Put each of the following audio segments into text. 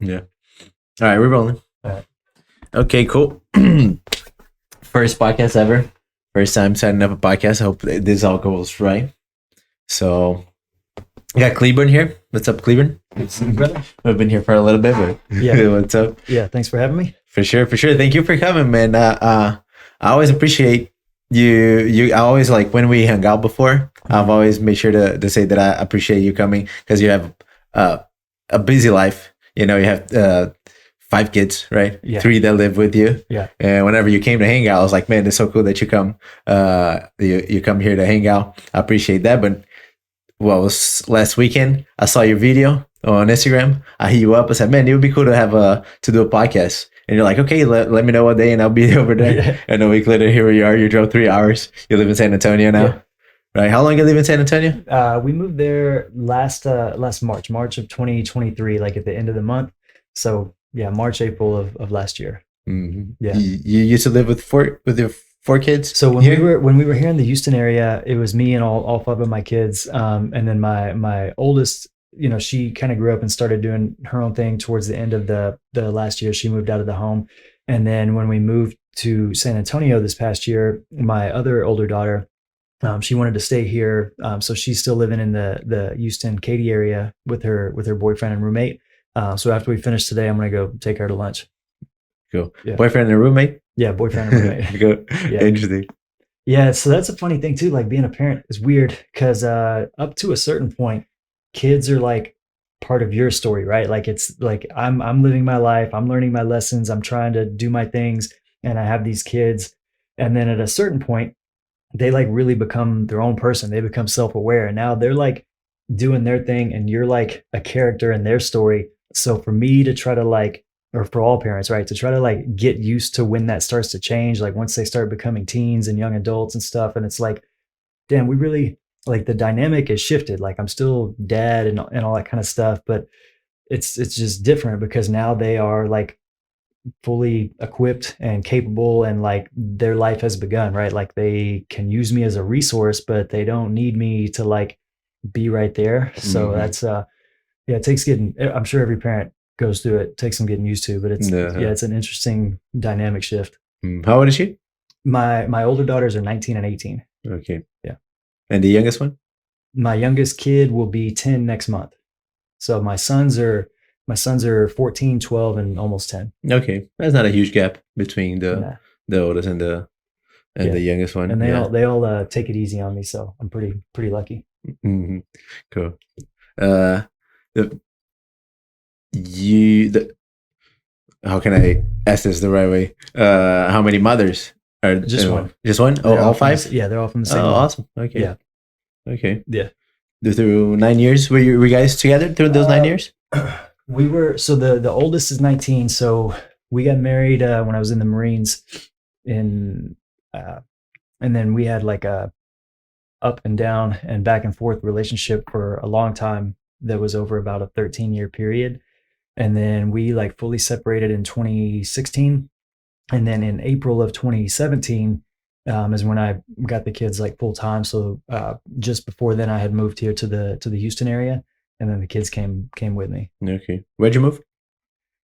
Yeah. All right, we're rolling. All right. Okay, cool. First podcast ever. First time setting up a podcast. I hope this all goes right. So, we got Cleburn here. What's up, Cleburn? Brother? We've been here for a little bit, but Yeah. what's up? Yeah, thanks for having me. For sure. Thank you for coming, man. I always appreciate you. I always like when we hung out before. I've always made sure to say that I appreciate you coming because you have a busy life. You know, you have 5 kids, right? Yeah. 3 that live with you. Yeah. And whenever you came to hang out, I was like, man, it's so cool that you come. You come here to hang out. I appreciate that. But well, it was last weekend. I saw your video on Instagram. I hit you up. I said, man, it would be cool to have to do a podcast. And you're like, okay, let me know what day and I'll be over there. Yeah. And a week later, here you are. You drove 3 hours. You live in San Antonio now. Yeah. Right. How long you live in San Antonio? We moved there last March of 2023, like at the end of the month. So yeah, March, April of last year. Mm-hmm. Yeah. You used to live with your 4 kids? So when we were here in the Houston area, it was me and all 5 of my kids. And then my oldest, you know, she kind of grew up and started doing her own thing towards the end of the last year. She moved out of the home. And then when we moved to San Antonio this past year, my other older daughter, she wanted to stay here. So she's still living in the Houston, Katy area with her boyfriend and roommate. So after we finish today, I'm going to go take her to lunch. Cool. Yeah. Boyfriend and roommate? Yeah, boyfriend and roommate. Good. Yeah. Interesting. Yeah, so that's a funny thing too. Like being a parent is weird because up to a certain point, kids are like part of your story, right? Like it's like I'm living my life, I'm learning my lessons, I'm trying to do my things, and I have these kids. And then at a certain point, they like really become their own person. They become self-aware, and now they're like doing their thing, and you're like a character in their story. So for me to try to like, or for all parents, right, to try to like get used to when that starts to change, like once they start becoming teens and young adults and stuff, and it's like, damn, we really like the dynamic has shifted. Like I'm still dad and all that kind of stuff, but it's just different because now they are like fully equipped and capable, and like their life has begun, right? Like they can use me as a resource, but they don't need me to like be right there. So that's yeah, it takes getting, I'm sure every parent goes through it, takes some getting used to, but it's it's an interesting dynamic shift. How old is she? My older daughters are 19 and 18. Okay. Yeah. And the youngest one? My youngest kid will be 10 next month. So my sons are 14, 12, and almost 10. Okay. That's not a huge gap between the oldest and the youngest one. And they all take it easy on me, so I'm pretty lucky. Mm-hmm. Cool. How can I ask this the right way? How many mothers are just one? Just one? Oh, all 5? Yeah, they're all from the same. Oh, awesome. Okay. Yeah. Okay. Yeah. Through 9 years, were you guys together through those 9 years? We were. So the oldest is 19. So we got married when I was in the Marines, and then we had like a up and down and back and forth relationship for a long time that was over about a 13-year period. And then we like fully separated in 2016. And then in April of 2017 is when I got the kids like full time. So just before then I had moved here to the Houston area, and then the kids came with me. Okay. Where'd you move?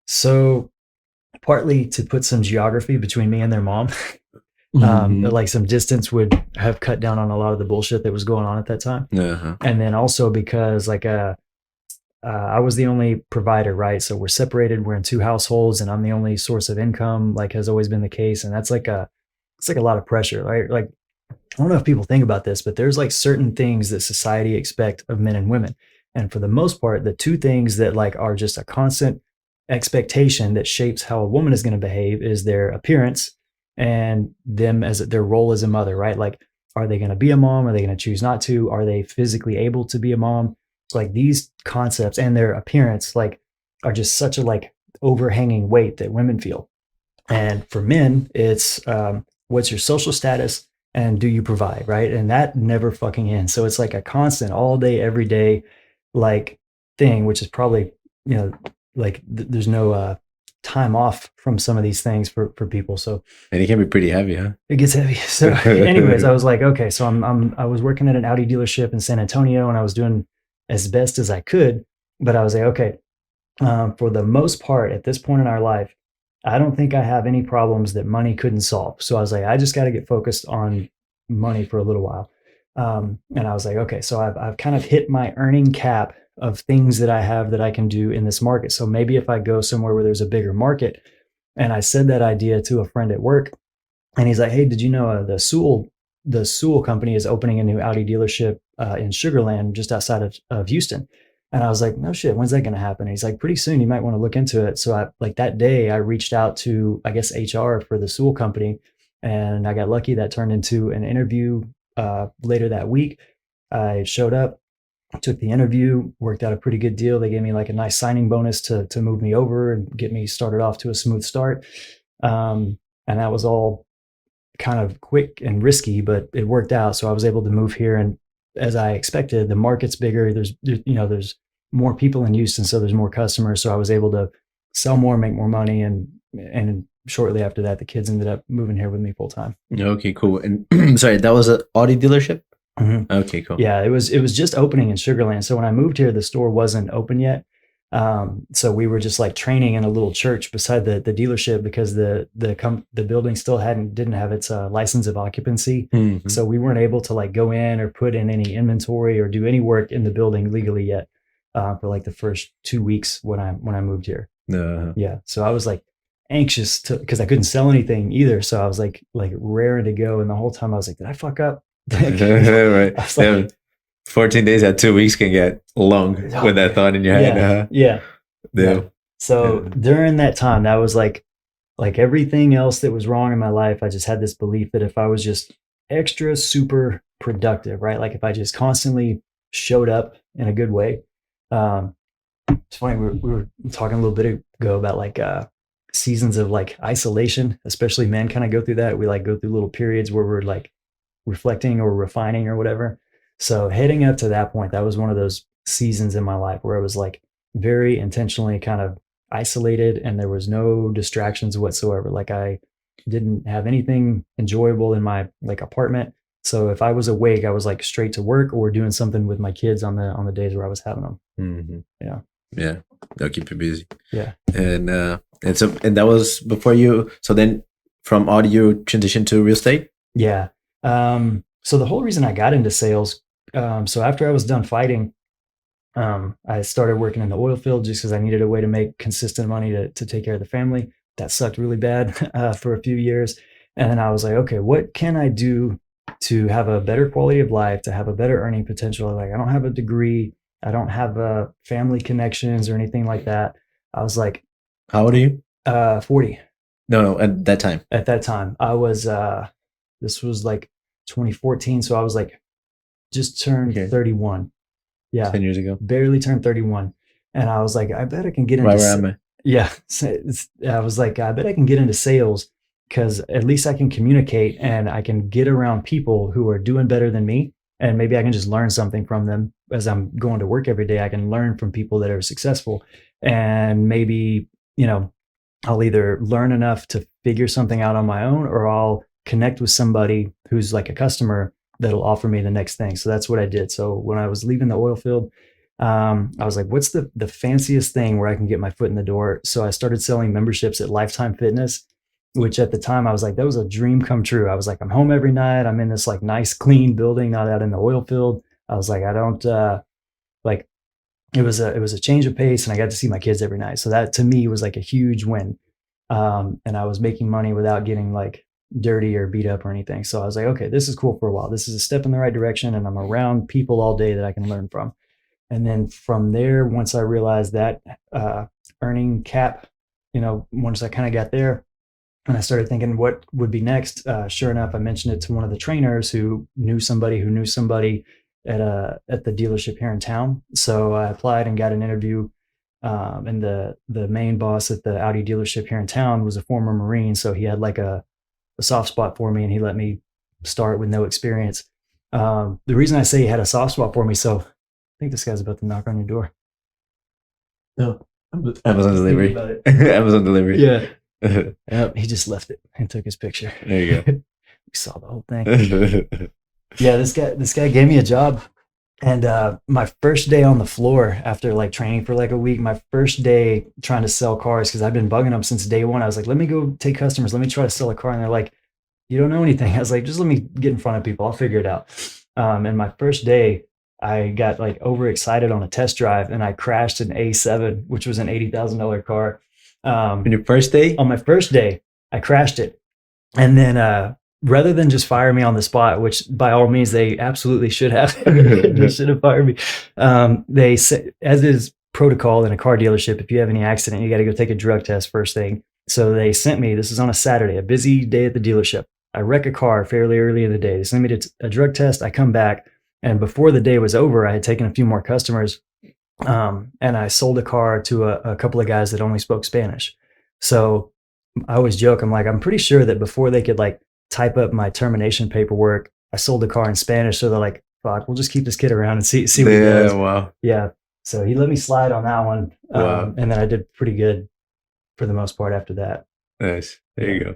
So partly to put some geography between me and their mom. Like some distance would have cut down on a lot of the bullshit that was going on at that time. And then also because like I was the only provider, right? So we're separated, we're in 2 households, and I'm the only source of income, like has always been the case. And that's like it's like a lot of pressure, right? Like, I don't know if people think about this, but there's like certain things that society expect of men and women. And for the most part, the 2 things that like are just a constant expectation that shapes how a woman is going to behave is their appearance and them as their role as a mother, right? Like, are they going to be a mom? Are they going to choose not to? Are they physically able to be a mom? Like these concepts and their appearance like are just such a like overhanging weight that women feel. And for men, it's what's your social status and do you provide, right? And that never fucking ends. So it's like a constant all day, every day like thing, which is probably, you know, like there's no time off from some of these things for people. So and it can be pretty heavy, huh? It gets heavy. So anyways, I was like, okay, so I was working at an Audi dealership in San Antonio, and I was doing as best as I could, but I was like, okay, For the most part, at this point in our life, I don't think I have any problems that money couldn't solve. So I was like, I just got to get focused on money for a little while. And I was like, okay, so I've kind of hit my earning cap of things that I have that I can do in this market. So maybe if I go somewhere where there's a bigger market, and I said that idea to a friend at work, and he's like, hey, did you know the Sewell company is opening a new Audi dealership in Sugarland just outside of Houston? And I was like, no shit, when's that going to happen? And he's like, pretty soon, you might want to look into it. So I, like that day, I reached out to, I guess, HR for the Sewell company, and I got lucky. That turned into an interview later that week. I showed up, took the interview, worked out a pretty good deal. They gave me like a nice signing bonus to move me over and get me started off to a smooth start. And that was all kind of quick and risky, but it worked out. So I was able to move here, and as I expected, the market's bigger. There's more people in Houston, so there's more customers. So I was able to sell more, make more money, and shortly after that, the kids ended up moving here with me full time. Okay, cool. And sorry, that was an Audi dealership? Mm-hmm. Okay, cool. Yeah, it was just opening in Sugarland. So when I moved here, the store wasn't open yet. So we were just like training in a little church beside the dealership, because the building still didn't have its license of occupancy. Mm-hmm. So we weren't able to like go in or put in any inventory or do any work in the building legally yet for like the first 2 weeks when I moved here. Yeah. So I was like anxious because I couldn't sell anything either. So I was like raring to go. And the whole time I was like, did I fuck up? Right. I was like, 14 days at 2 weeks can get long with that thought in your head. Yeah. So during that time, that was like everything else that was wrong in my life. I just had this belief that if I was just extra super productive, right? Like if I just constantly showed up in a good way. It's funny, we were talking a little bit ago about like seasons of like isolation, especially men kind of go through that. We like go through little periods where we're like reflecting or refining or whatever. So heading up to that point, that was one of those seasons in my life where I was like very intentionally kind of isolated, and there was no distractions whatsoever. Like I didn't have anything enjoyable in my like apartment. So if I was awake, I was like straight to work or doing something with my kids on the days where I was having them. Mm-hmm. Yeah. They'll keep you busy. Yeah. And that was before you. So then from audio transition to real estate. Yeah. So the whole reason I got into sales, so after I was done fighting, I started working in the oil field just because I needed a way to make consistent money to take care of the family. That sucked really bad for a few years. And then I was like, okay, what can I do to have a better quality of life, to have a better earning potential? Like I don't have a degree. I don't have family connections or anything like that. I was like, how old are you? 40. No, at that time. At that time, I was, this was like 2014. So I was like, just turned 31. Yeah. 10 years ago. Barely turned 31. And I was like, I bet I can get into right where am I? Yeah. So I was like, I bet I can get into sales because at least I can communicate and I can get around people who are doing better than me. And maybe I can just learn something from them as I'm going to work every day. I can learn from people that are successful. And maybe, I'll either learn enough to figure something out on my own, or I'll connect with somebody who's like a customer that'll offer me the next thing. So that's what I did. So when I was leaving the oil field, I was like, what's the fanciest thing where I can get my foot in the door? So I started selling memberships at Lifetime Fitness, which at the time I was like, that was a dream come true. I was like, I'm home every night. I'm in this like nice, clean building, not out in the oil field. I was like, I don't it was a change of pace, and I got to see my kids every night. So that to me was like a huge win. And I was making money without getting like dirty or beat up or anything. So I was like, okay, this is cool for a while. This is a step in the right direction, and I'm around people all day that I can learn from. And then from there, once I realized that earning cap, once I kind of got there, and I started thinking what would be next, sure enough, I mentioned it to one of the trainers who knew somebody at the dealership here in town. So I applied and got an interview. And the main boss at the Audi dealership here in town was a former Marine. So he had like a soft spot for me, and he let me start with no experience. The reason I say he had a soft spot for me, so I think this guy's about to knock on your door. No, Amazon delivery. Amazon delivery. Yeah. Yep, he just left it and took his picture. There you go. We saw the whole thing. Yeah, this guy gave me a job And my first day on the floor after like training for like a week, my first day trying to sell cars, because I've been bugging them since day one. I was like, let me go take customers. Let me try to sell a car. And they're like, you don't know anything. I was like, just let me get in front of people. I'll figure it out. And my first day, I got like overexcited on a test drive and I crashed an A7, which was an $80,000 car. On your first day? On my first day, I crashed it. And then rather than just fire me on the spot, which by all means they absolutely should have, they should have fired me. They say, as is protocol in a car dealership, if you have any accident, you got to go take a drug test first thing. So they sent me, this is on a Saturday, a busy day at the dealership. I wreck a car fairly early in the day. They sent me to a drug test. I come back, and before the day was over, I had taken a few more customers, and I sold a car to a couple of guys that only spoke Spanish. So I always joke, I'm like, I'm pretty sure that before they could like type up my termination paperwork, I sold the car in Spanish. So they're like, fuck, we'll just keep this kid around and see what he does. Wow. Yeah. So he let me slide on that one. Wow. And then I did pretty good for the most part after that. Nice. There you go.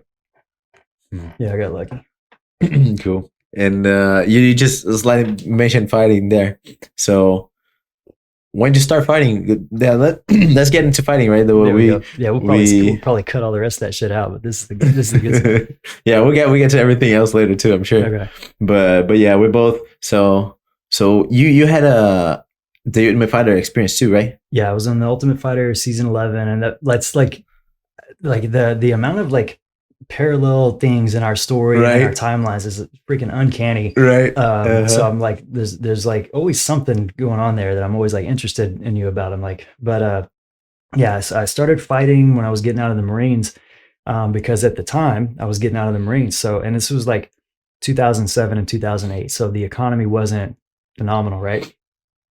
Yeah, I got lucky. Cool. And you just slightly mentioned fighting there. So when did you start fighting? Yeah, let's get into fighting, right? We'll probably cut all the rest of that shit out, but this is the good stuff. Yeah, we'll get to everything else later too, I'm sure. Okay. But yeah, we both. So you had the MMA Fighter experience too, right? Yeah, I was on the Ultimate Fighter season 11, and that's like the amount of like parallel things in our story and our timelines is freaking uncanny, right? So I'm like, there's like always something going on there that I'm always like interested in you about. I'm like, but yeah, so I started fighting when I was getting out of the Marines, because at the time I was getting out of the Marines. So, and this was like 2007 and 2008, so the economy wasn't phenomenal, right?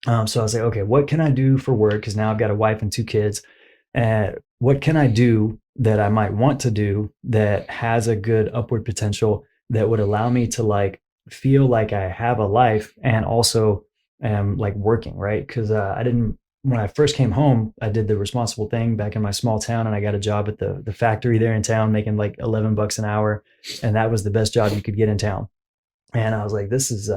So I was like, okay, what can I do for work? Because now I've got a wife and 2 kids, and what can I do that I might want to do that has a good upward potential that would allow me to like feel like I have a life and also am like working, right? Because when I first came home, I did the responsible thing back in my small town, and I got a job at the factory there in town making like $11 an hour. And that was the best job you could get in town. And I was like, this is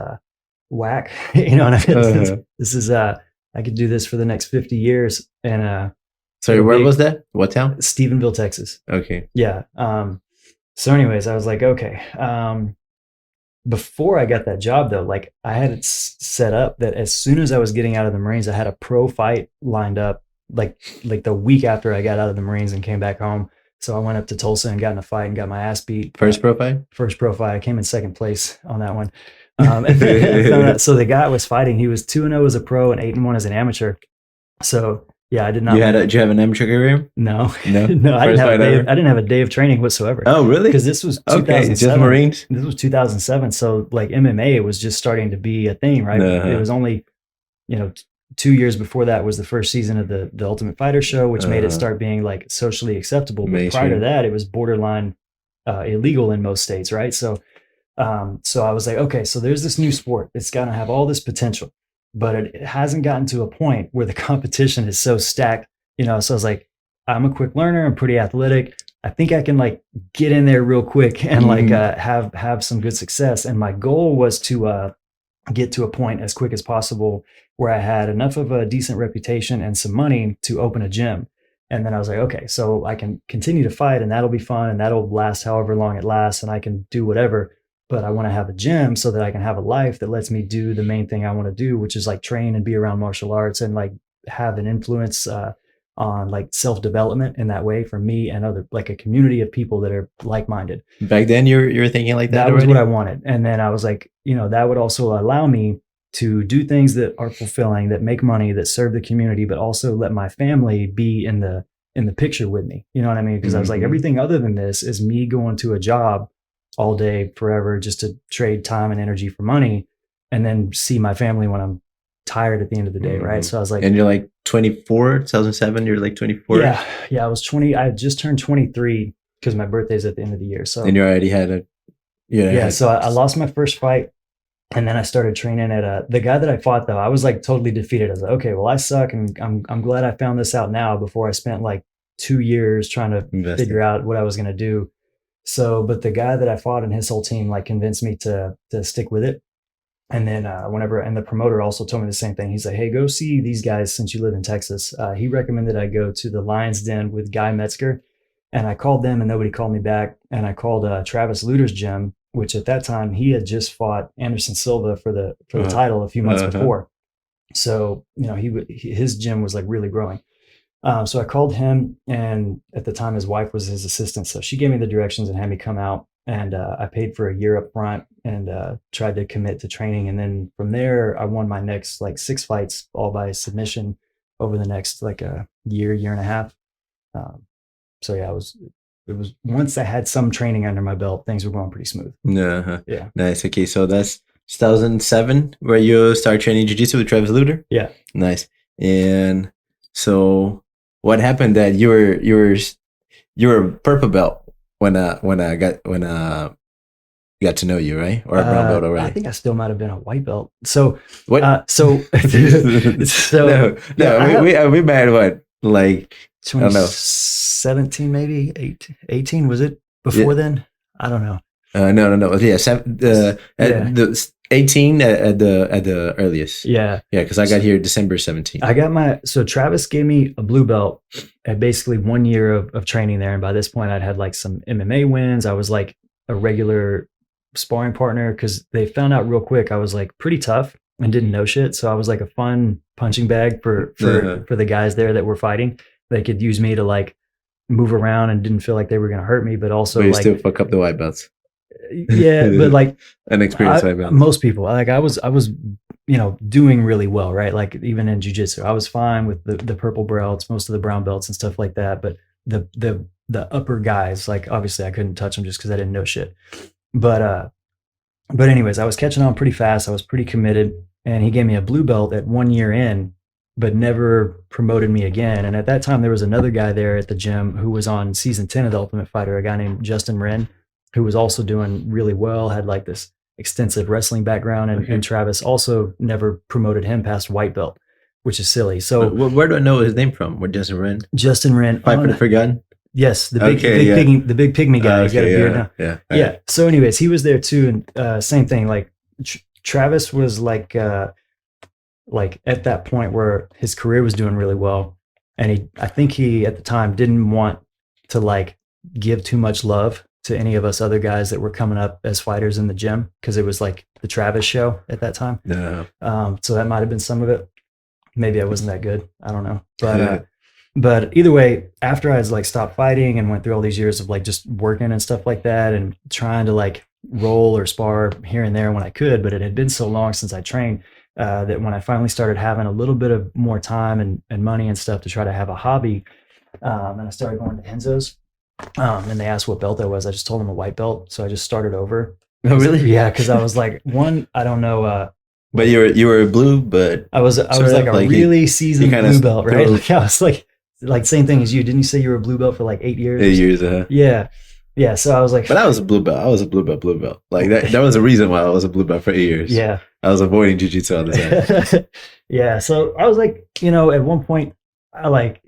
whack. You know what I mean? This is I could do this for the next 50 years. And sorry, where was that? What town? Stephenville, Texas. Okay. Yeah. So anyways, I was like, okay. Before I got that job though, like I had it set up that as soon as I was getting out of the Marines, I had a pro fight lined up like the week after I got out of the Marines and came back home. So I went up to Tulsa and got in a fight and got my ass beat. First pro fight? First pro fight. I came in second place on that one. So the guy I was fighting, he was 2-0 as a pro and 8-1 as an amateur. So yeah, I did not. Did you have an amateur career? No. No, I didn't have a day of training whatsoever. Oh, really? Because this was 2007. Just Marines? This was 2007. So like MMA was just starting to be a thing, right? It was only, 2 years before that was the first season of the Ultimate Fighter show, which made it start being like socially acceptable. But prior to that, it was borderline illegal in most states, right? So I was like, okay, so there's this new sport. It's going to have all this potential, but it hasn't gotten to a point where the competition is so stacked, So I was like, I'm a quick learner. I'm pretty athletic. I think I can like get in there real quick and like have some good success. And my goal was to get to a point as quick as possible where I had enough of a decent reputation and some money to open a gym. And then I was like, okay, so I can continue to fight and that'll be fun and that'll last however long it lasts and I can do whatever. But I want to have a gym so that I can have a life that lets me do the main thing I want to do, which is like train and be around martial arts and like have an influence on like self-development in that way for me and other, like a community of people that are like-minded. Back then you were thinking like that? That was what I wanted. And then I was like, that would also allow me to do things that are fulfilling, that make money, that serve the community, but also let my family be in the picture with me. You know what I mean? Because I was like, everything other than this is me going to a job all day forever just to trade time and energy for money and then see my family when I'm tired at the end of the day. Right. So I was like, and you're like 24, 2007, you're like 24. Yeah. I was 20. I just turned 23 because my birthday's at the end of the year. So, and you already had so I lost my first fight and then I started training at the guy that I fought though. I was like totally defeated. I was like, okay, well I suck. And I'm glad I found this out now before I spent like 2 years trying to figure out what I was going to do. So, but the guy that I fought and his whole team like convinced me to stick with it. And then and the promoter also told me the same thing. He's like, hey, go see these guys since you live in Texas. He recommended I go to the Lion's Den with Guy Metzger. And I called them and nobody called me back. And I called Travis Luter's gym, which at that time he had just fought Anderson Silva for the title a few months before. So, his gym was like really growing. So I called him, and at the time his wife was his assistant. So she gave me the directions and had me come out. And I paid for a year up front and tried to commit to training. And then from there, I won my next like 6 fights, all by submission over the next like a year and a half. So yeah, it was once I had some training under my belt, things were going pretty smooth. Yeah. Nice. Okay. So that's 2007 where you start training jiu-jitsu with Travis Luter? Yeah. Nice. And so what happened that you were purple belt when I got to know you, right? Or a brown belt already? I think I still might have been a white belt. So what? So we met what, like 2017 maybe 18 was it before then? I don't know. No. Yeah, the 18 at the earliest. Yeah, because I got here December 17. So Travis gave me a blue belt at basically 1 year of training there, and by this point I'd had like some MMA wins. I was like a regular sparring partner because they found out real quick I was like pretty tough and didn't know shit. So I was like a fun punching bag for the guys there that were fighting. They could use me to like move around and didn't feel like they were going to hurt me, but also you still fuck up the white belts. Yeah, but like an experienced white belt. Most people, like I was doing really well, right? Like even in jiu-jitsu, I was fine with the purple belts, most of the brown belts and stuff like that. But the upper guys, like obviously I couldn't touch them just because I didn't know shit. But anyways, I was catching on pretty fast. I was pretty committed, and he gave me a blue belt at 1 year in, but never promoted me again. And at that time, there was another guy there at the gym who was on season 10 of The Ultimate Fighter, a guy named Justin Wren, who was also doing really well, had like this extensive wrestling background. And Travis also never promoted him past white belt, which is silly. So where do I know his name from? Where Justin Wren? Justin Wren. Fight for the Forgotten? Yes, the big pygmy guy. He's got a beard now. Yeah. Yeah. So anyways, he was there too. And same thing, like Travis was like at that point where his career was doing really well. And I think he at the time didn't want to like give too much love to any of us other guys that were coming up as fighters in the gym, because it was like the Travis show at that time. Yeah. So that might have been some of it. Maybe I wasn't that good. I don't know. But either way, after I was like stopped fighting and went through all these years of like just working and stuff like that and trying to like roll or spar here and there when I could, but it had been so long since I trained that when I finally started having a little bit of more time and money and stuff to try to have a hobby, and I started going to Enzo's, and they asked what belt I was. I just told them a white belt. So I just started over. Oh, really? Yeah. Cause I was like, I don't know. But you were a blue, but I was like a really seasoned blue belt, right? Like I was like same thing as you. Didn't you say you were a blue belt for like 8 years? 8 years, Yeah. Yeah. So I was like, but I was a blue belt. I was a blue belt. Like that was the reason why I was a blue belt for 8 years. Yeah. I was avoiding jiu-jitsu all the time. Yeah. So I was like, at one point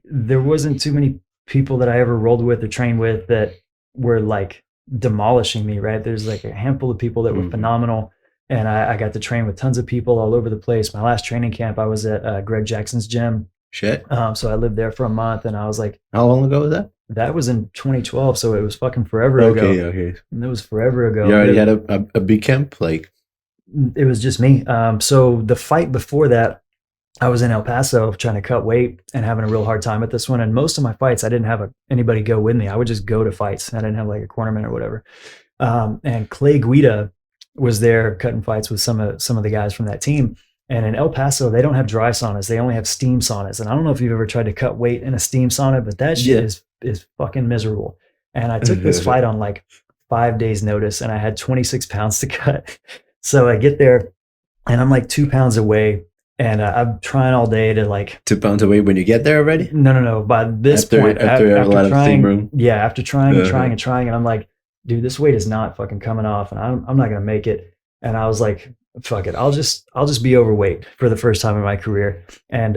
there wasn't too many people that I ever rolled with or trained with that were like demolishing me, right? There's like a handful of people that were phenomenal. And I got to train with tons of people all over the place. My last training camp, I was at Greg Jackson's gym. Shit. So I lived there for a month, and I was like, how long ago was that? That was in 2012, so it was fucking forever ago. Okay. And it was forever ago. You already had a big camp? Like, it was just me. So the fight before that, I was in El Paso trying to cut weight and having a real hard time at this one. And most of my fights, I didn't have anybody go with me. I would just go to fights. I didn't have like a cornerman or whatever. And Clay Guida was there cutting fights with some of the guys from that team. And in El Paso, they don't have dry saunas. They only have steam saunas. And I don't know if you've ever tried to cut weight in a steam sauna, but that shit is fucking miserable. And I took this fight on like 5 days notice, and I had 26 pounds to cut. So I get there and I'm like 2 pounds away, and I'm trying all day to like 2 pounds away when you get there already? No. By this point, after a lot of steam room. Yeah. After trying and trying. And I'm like, dude, this weight is not fucking coming off, and I'm not going to make it. And I was like, fuck it. I'll just be overweight for the first time in my career. And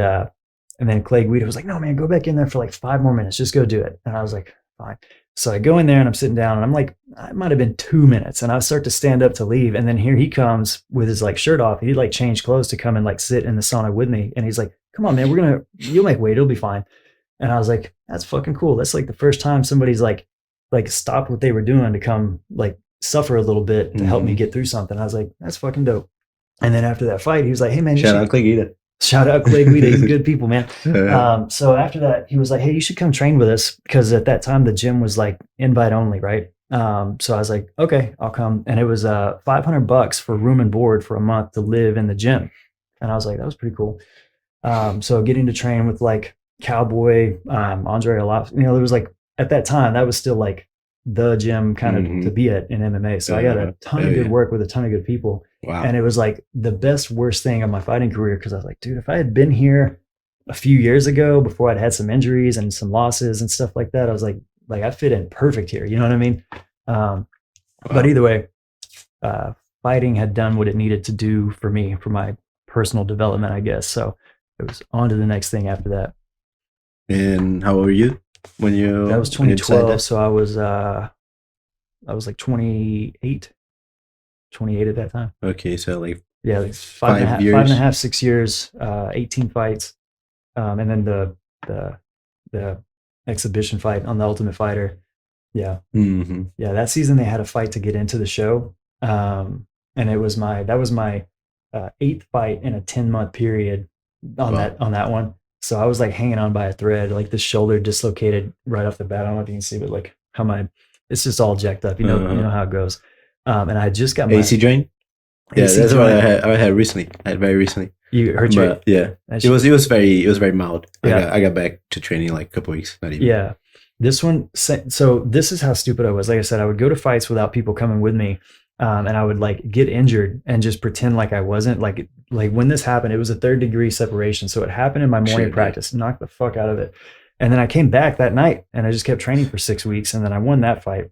then Clay Guida was like, no, man, go back in there for like 5 more minutes. Just go do it. And I was like, fine. So I go in there and I'm sitting down and I'm like, it might have been 2 minutes, and I start to stand up to leave. And then here he comes with his like shirt off. He like changed clothes to come and like sit in the sauna with me. And he's like, come on, man, you'll make weight. It'll be fine. And I was like, that's fucking cool. That's like the first time somebody's like stopped what they were doing to come like suffer a little bit to help me get through something. I was like, that's fucking dope. And then after that fight, he was like, hey man, shout out Cleburn. Shout out Cleburn. He's good people, man. So after that, he was like, hey, you should come train with us. Because at that time, the gym was like invite only, right? So I was like, okay, I'll come. And it was $500 for room and board for a month to live in the gym. And I was like, that was pretty cool. So getting to train with like Cowboy, Andre a lot, there was like, at that time, that was still like the gym kind of to be at in MMA. So I got a ton of good work with a ton of good people. Wow. And it was like the best, worst thing of my fighting career. Cause I was like, dude, if I had been here a few years ago before I'd had some injuries and some losses and stuff like that, I was like I fit in perfect here. You know what I mean? Wow. But either way, fighting had done what it needed to do for me, for my personal development, I guess. So it was on to the next thing after that. And how old were you when you? That was 2012. So I was like 28 at that time. Okay, so like like 5.5, 6 years, 18 fights, and then the exhibition fight on the Ultimate Fighter. Yeah, yeah. That season they had a fight to get into the show, and that was my 8th fight in a 10-month period on that one. So I was like hanging on by a thread, like the shoulder dislocated right off the bat. I don't know if you can see, but like it's just all jacked up. You know how it goes. And I just got my AC joint. Yeah, that's what I had recently. I had very recently. You hurt your? Yeah, it was very mild. Yeah. I got back to training like a couple weeks, not even. Yeah, this one. So this is how stupid I was. Like I said, I would go to fights without people coming with me, and I would like get injured and just pretend like I wasn't. Like when this happened, it was a 3rd-degree separation, so it happened in my morning practice. Knocked the fuck out of it, and then I came back that night and I just kept training for 6 weeks, and then I won that fight.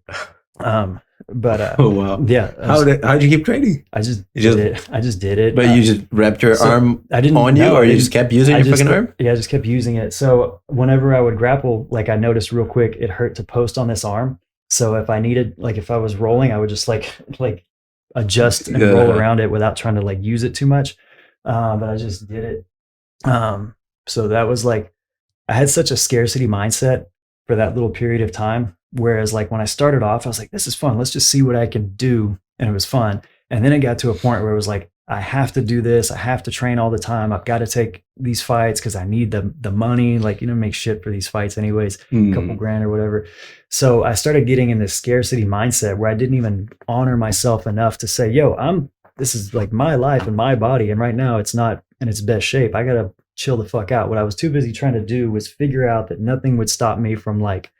But oh wow, yeah. How'd you keep training? I just did it. But you just wrapped your arm on you, or you just kept using your fucking arm? Yeah, I just kept using it. So whenever I would grapple, like I noticed real quick, it hurt to post on this arm. So if I needed, like if I was rolling, I would just like adjust and roll around it without trying to like use it too much. But I just did it. So that was like, I had such a scarcity mindset for that little period of time. Whereas like when I started off, I was like, this is fun. Let's just see what I can do. And it was fun. And then it got to a point where it was like, I have to do this. I have to train all the time. I've got to take these fights because I need the money, like, make shit for these fights anyways, a couple grand or whatever. So I started getting in this scarcity mindset where I didn't even honor myself enough to say, yo, this is like my life and my body. And right now it's not in its best shape. I got to chill the fuck out. What I was too busy trying to do was figure out that nothing would stop me from like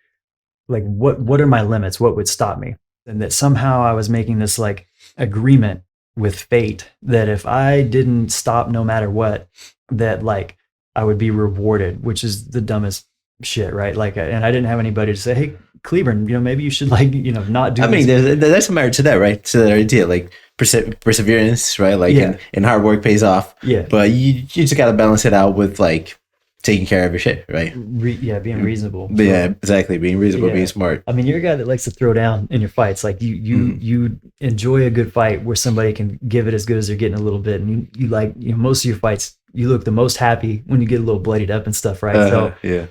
what are my limits? What would stop me? And that somehow I was making this like agreement with fate that if I didn't stop no matter what, that like I would be rewarded, which is the dumbest shit, right? Like, and I didn't have anybody to say, hey, Cleburn, maybe you should like, not do. I mean, there's some merit to that, right? To that idea, like perseverance, right? Like, and hard work pays off. Yeah. But you just got to balance it out with like taking care of your shit, right? Being reasonable. So, yeah, exactly. Being reasonable, being smart. I mean, you're a guy that likes to throw down in your fights. Like you enjoy a good fight where somebody can give it as good as they're getting a little bit. And you like, most of your fights, you look the most happy when you get a little bloodied up and stuff, right? So yeah.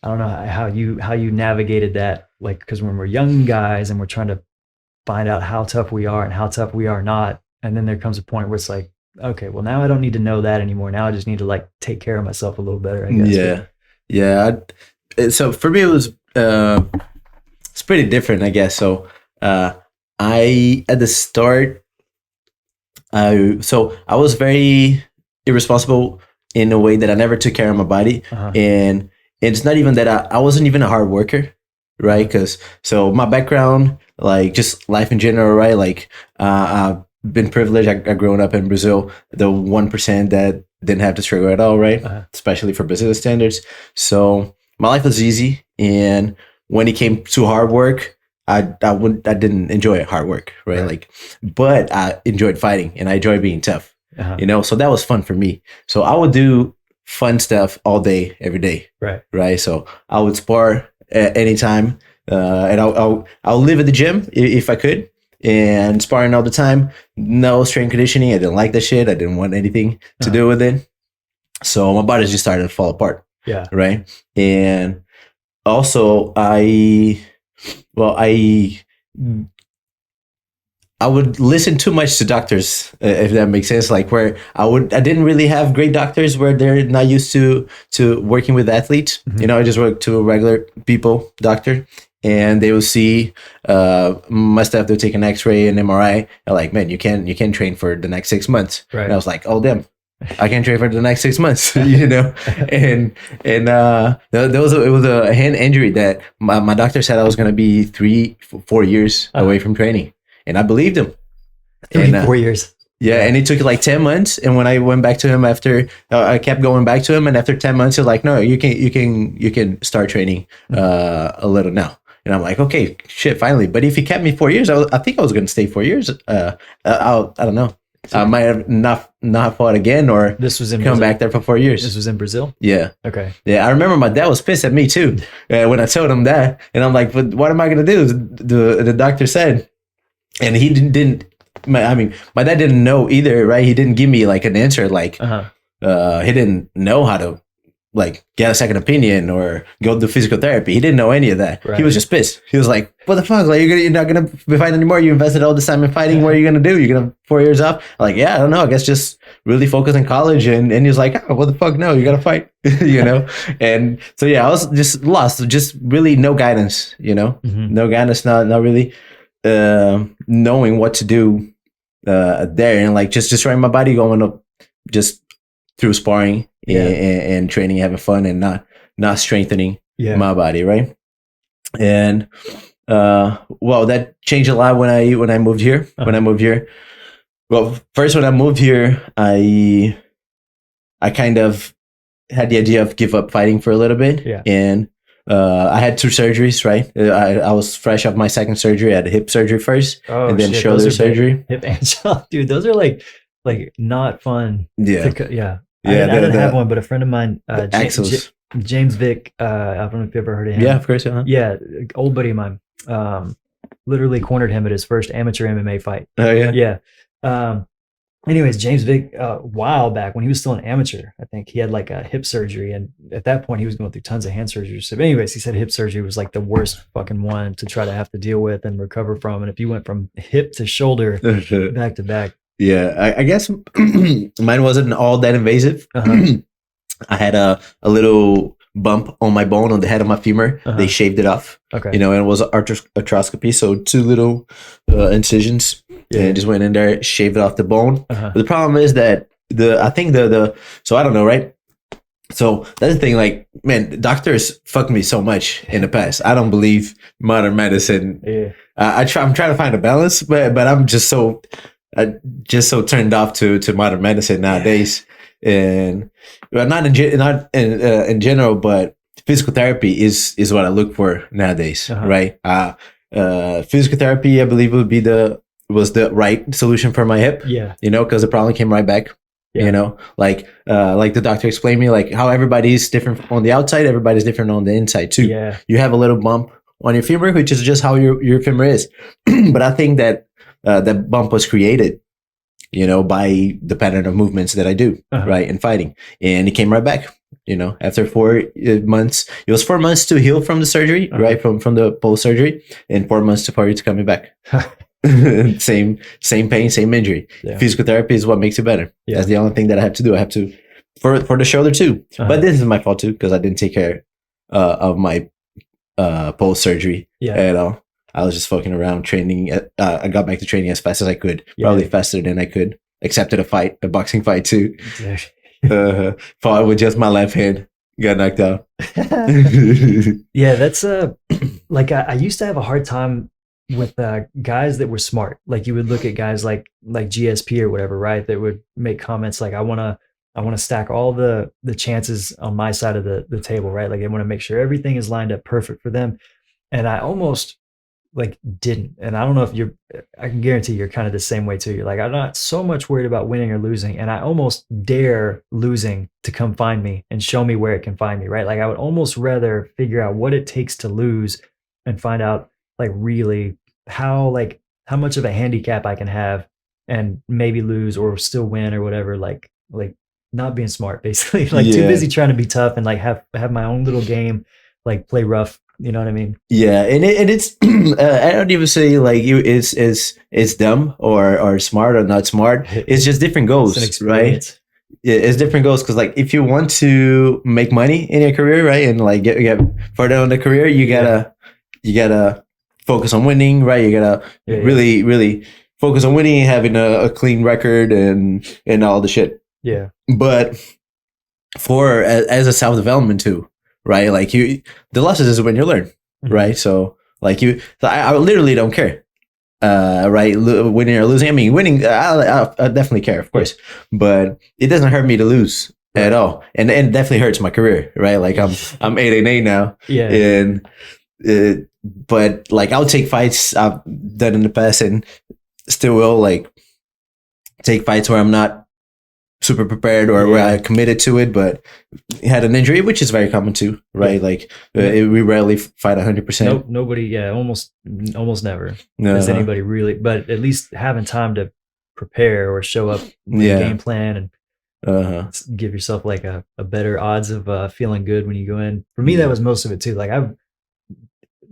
I don't know how you navigated that. Like, because when we're young guys and we're trying to find out how tough we are and how tough we are not. And then there comes a point where it's like, okay, well now I don't need to know that anymore. Now I just need to like take care of myself a little better, I guess. Yeah. So for me, it was, it's pretty different, I guess. So, at the start, I was very irresponsible in a way that I never took care of my body. And it's not even that I wasn't even a hard worker, right? So my background, like just life in general, right? Like, been privileged. I grown up in Brazil, the 1% that didn't have to struggle at all, right? Especially for Brazilian standards. So my life was easy, and when it came to hard work, I didn't enjoy hard work, right? Like, but I enjoyed fighting and I enjoyed being tough, so that was fun for me. So I would do fun stuff all day, every day, right? So I would spar at any time. And I'll live at the gym if I could, and sparring all the time. No strength conditioning. I didn't like that shit. I didn't want anything to do with it. So my body just started to fall apart. Yeah. Right. And also I would listen too much to doctors, if that makes sense. Like where I didn't really have great doctors where they're not used to working with athletes. Mm-hmm. I just worked to a regular people doctor, and they will see my stuff. They'll take an X-ray and MRI. They're like, man, you can't train for the next 6 months. Right. And I was like, oh damn, I can't train for the next 6 months. And it was a hand injury that my doctor said I was going to be 3-4 years away from training. And I believed him. 4 years. Yeah, and it took like 10 months. And when I went back to him after, I kept going back to him. And after 10 months, he's like, "No, you can start training a little now." And I'm like, "Okay, shit, finally." But if he kept me 4 years, I think I was going to stay 4 years. I don't know. I might have not fought again, or this was in come Brazil? Back there for 4 years. This was in Brazil? Yeah. Okay. Yeah, I remember my dad was pissed at me too when I told him that. And I'm like, "But what am I going to do?" The doctor said. And he didn't. My dad didn't know either, right? He didn't give me like an answer. Like, he didn't know how to like get a second opinion or go do physical therapy. He didn't know any of that. Right. He was just pissed. He was like, "What the fuck? Like, you're not gonna be fighting anymore. You invested all this time in fighting. What are you gonna do? You're gonna 4 years off?" I'm like, "Yeah, I don't know. I guess just really focus on college." And he's like, "Oh, what the fuck? No, you gotta fight." And so yeah, I was just lost. Just really no guidance. Mm-hmm. No guidance. Not really. Knowing what to do there, and like just trying my body going up just through sparring and training, having fun, and not strengthening my body, right? And that changed a lot when I moved here. When I moved here, well, first when I moved here, I kind of had the idea of give up fighting for a little bit, and I had 2 surgeries, right? I was fresh off my second surgery. I had a hip surgery first, and then shoulder surgery. Hip and shoulder, dude. Those are like not fun. Yeah, I didn't have one, but a friend of mine, James Vick. I don't know if you ever heard of him. Yeah, of course. Yeah, old buddy of mine. Literally cornered him at his first amateur MMA fight. Oh yeah, yeah. Anyways, James Vick, a while back when he was still an amateur, I think he had like a hip surgery. And at that point he was going through tons of hand surgery. So anyways, he said hip surgery was like the worst fucking one to try to have to deal with and recover from. And if you went from hip to shoulder back to back. Yeah, I guess mine wasn't all that invasive. I had a little bump on my bone on the head of my femur. They shaved it off. Okay. And it was arthroscopy. So 2 little incisions. Yeah. And just went in there, shaved it off the bone. But the problem is that so I don't know, right? So that's the thing, like, man, doctors fucked me so much in the past. I don't believe modern medicine. Yeah. I'm trying to find a balance, but I'm just so turned off to modern medicine nowadays. And not in general, but physical therapy is what I look for nowadays, right? Physical therapy, I believe, was the right solution for my hip. Yeah. Because the problem came right back. Yeah. Like the doctor explained me, like how everybody's different on the outside, everybody's different on the inside too. Yeah. You have a little bump on your femur, which is just how your femur is. But I think that that bump was created, by the pattern of movements that I do, right, in fighting. And it came right back, after 4 months. It was 4 months to heal from the surgery, right, from the post surgery, and 4 months for it to coming back. same pain, same injury. Yeah. Physical therapy is what makes it better. Yeah. That's the only thing that I have to do. I have to for the shoulder too. But this is my fault too, because I didn't take care of my post surgery at all. I was just fucking around training. I got back to training as fast as I could, probably faster than I could. Accepted a boxing fight too. Fought with just my left hand. Got knocked out. Yeah, that's like I used to have a hard time with guys that were smart. Like you would look at guys like GSP or whatever, right? That would make comments like, I want to stack all the chances on my side of the table, right? Like I want to make sure everything is lined up perfect for them. And I almost didn't. And I don't know if I can guarantee you're kind of the same way too. You're like, I'm not so much worried about winning or losing. And I almost dare losing to come find me and show me where it can find me, right? Like I would almost rather figure out what it takes to lose and find out like really how much of a handicap I can have and maybe lose or still win or whatever. Like not being smart, basically. Like too busy trying to be tough and like have my own little game, like play rough. You know what I mean? Yeah, and it's I don't even say like it's dumb or smart or not smart. It's just different goals, right? Yeah, it's different goals because like if you want to make money in your career, right, and like get further on the career, you gotta focus on winning, right? You gotta really focus on winning, having a clean record and all the shit. Yeah, but for as a self development too, right? Like the losses is when you learn, right? So like I literally don't care. Right, winning or losing. I mean, winning, I definitely care, of course, but it doesn't hurt me to lose at all, and definitely hurts my career, right? Like I'm 8-8 now, and but like I'll take fights I've done in the past, and still will like take fights where I'm not super prepared or where I committed to it, but had an injury, which is very common too, right? Like we rarely fight 100%. Nope, nobody, almost never does anybody really, but at least having time to prepare or show up with a game plan and give yourself like a better odds of feeling good when you go in. For me, that was most of it too. Like I've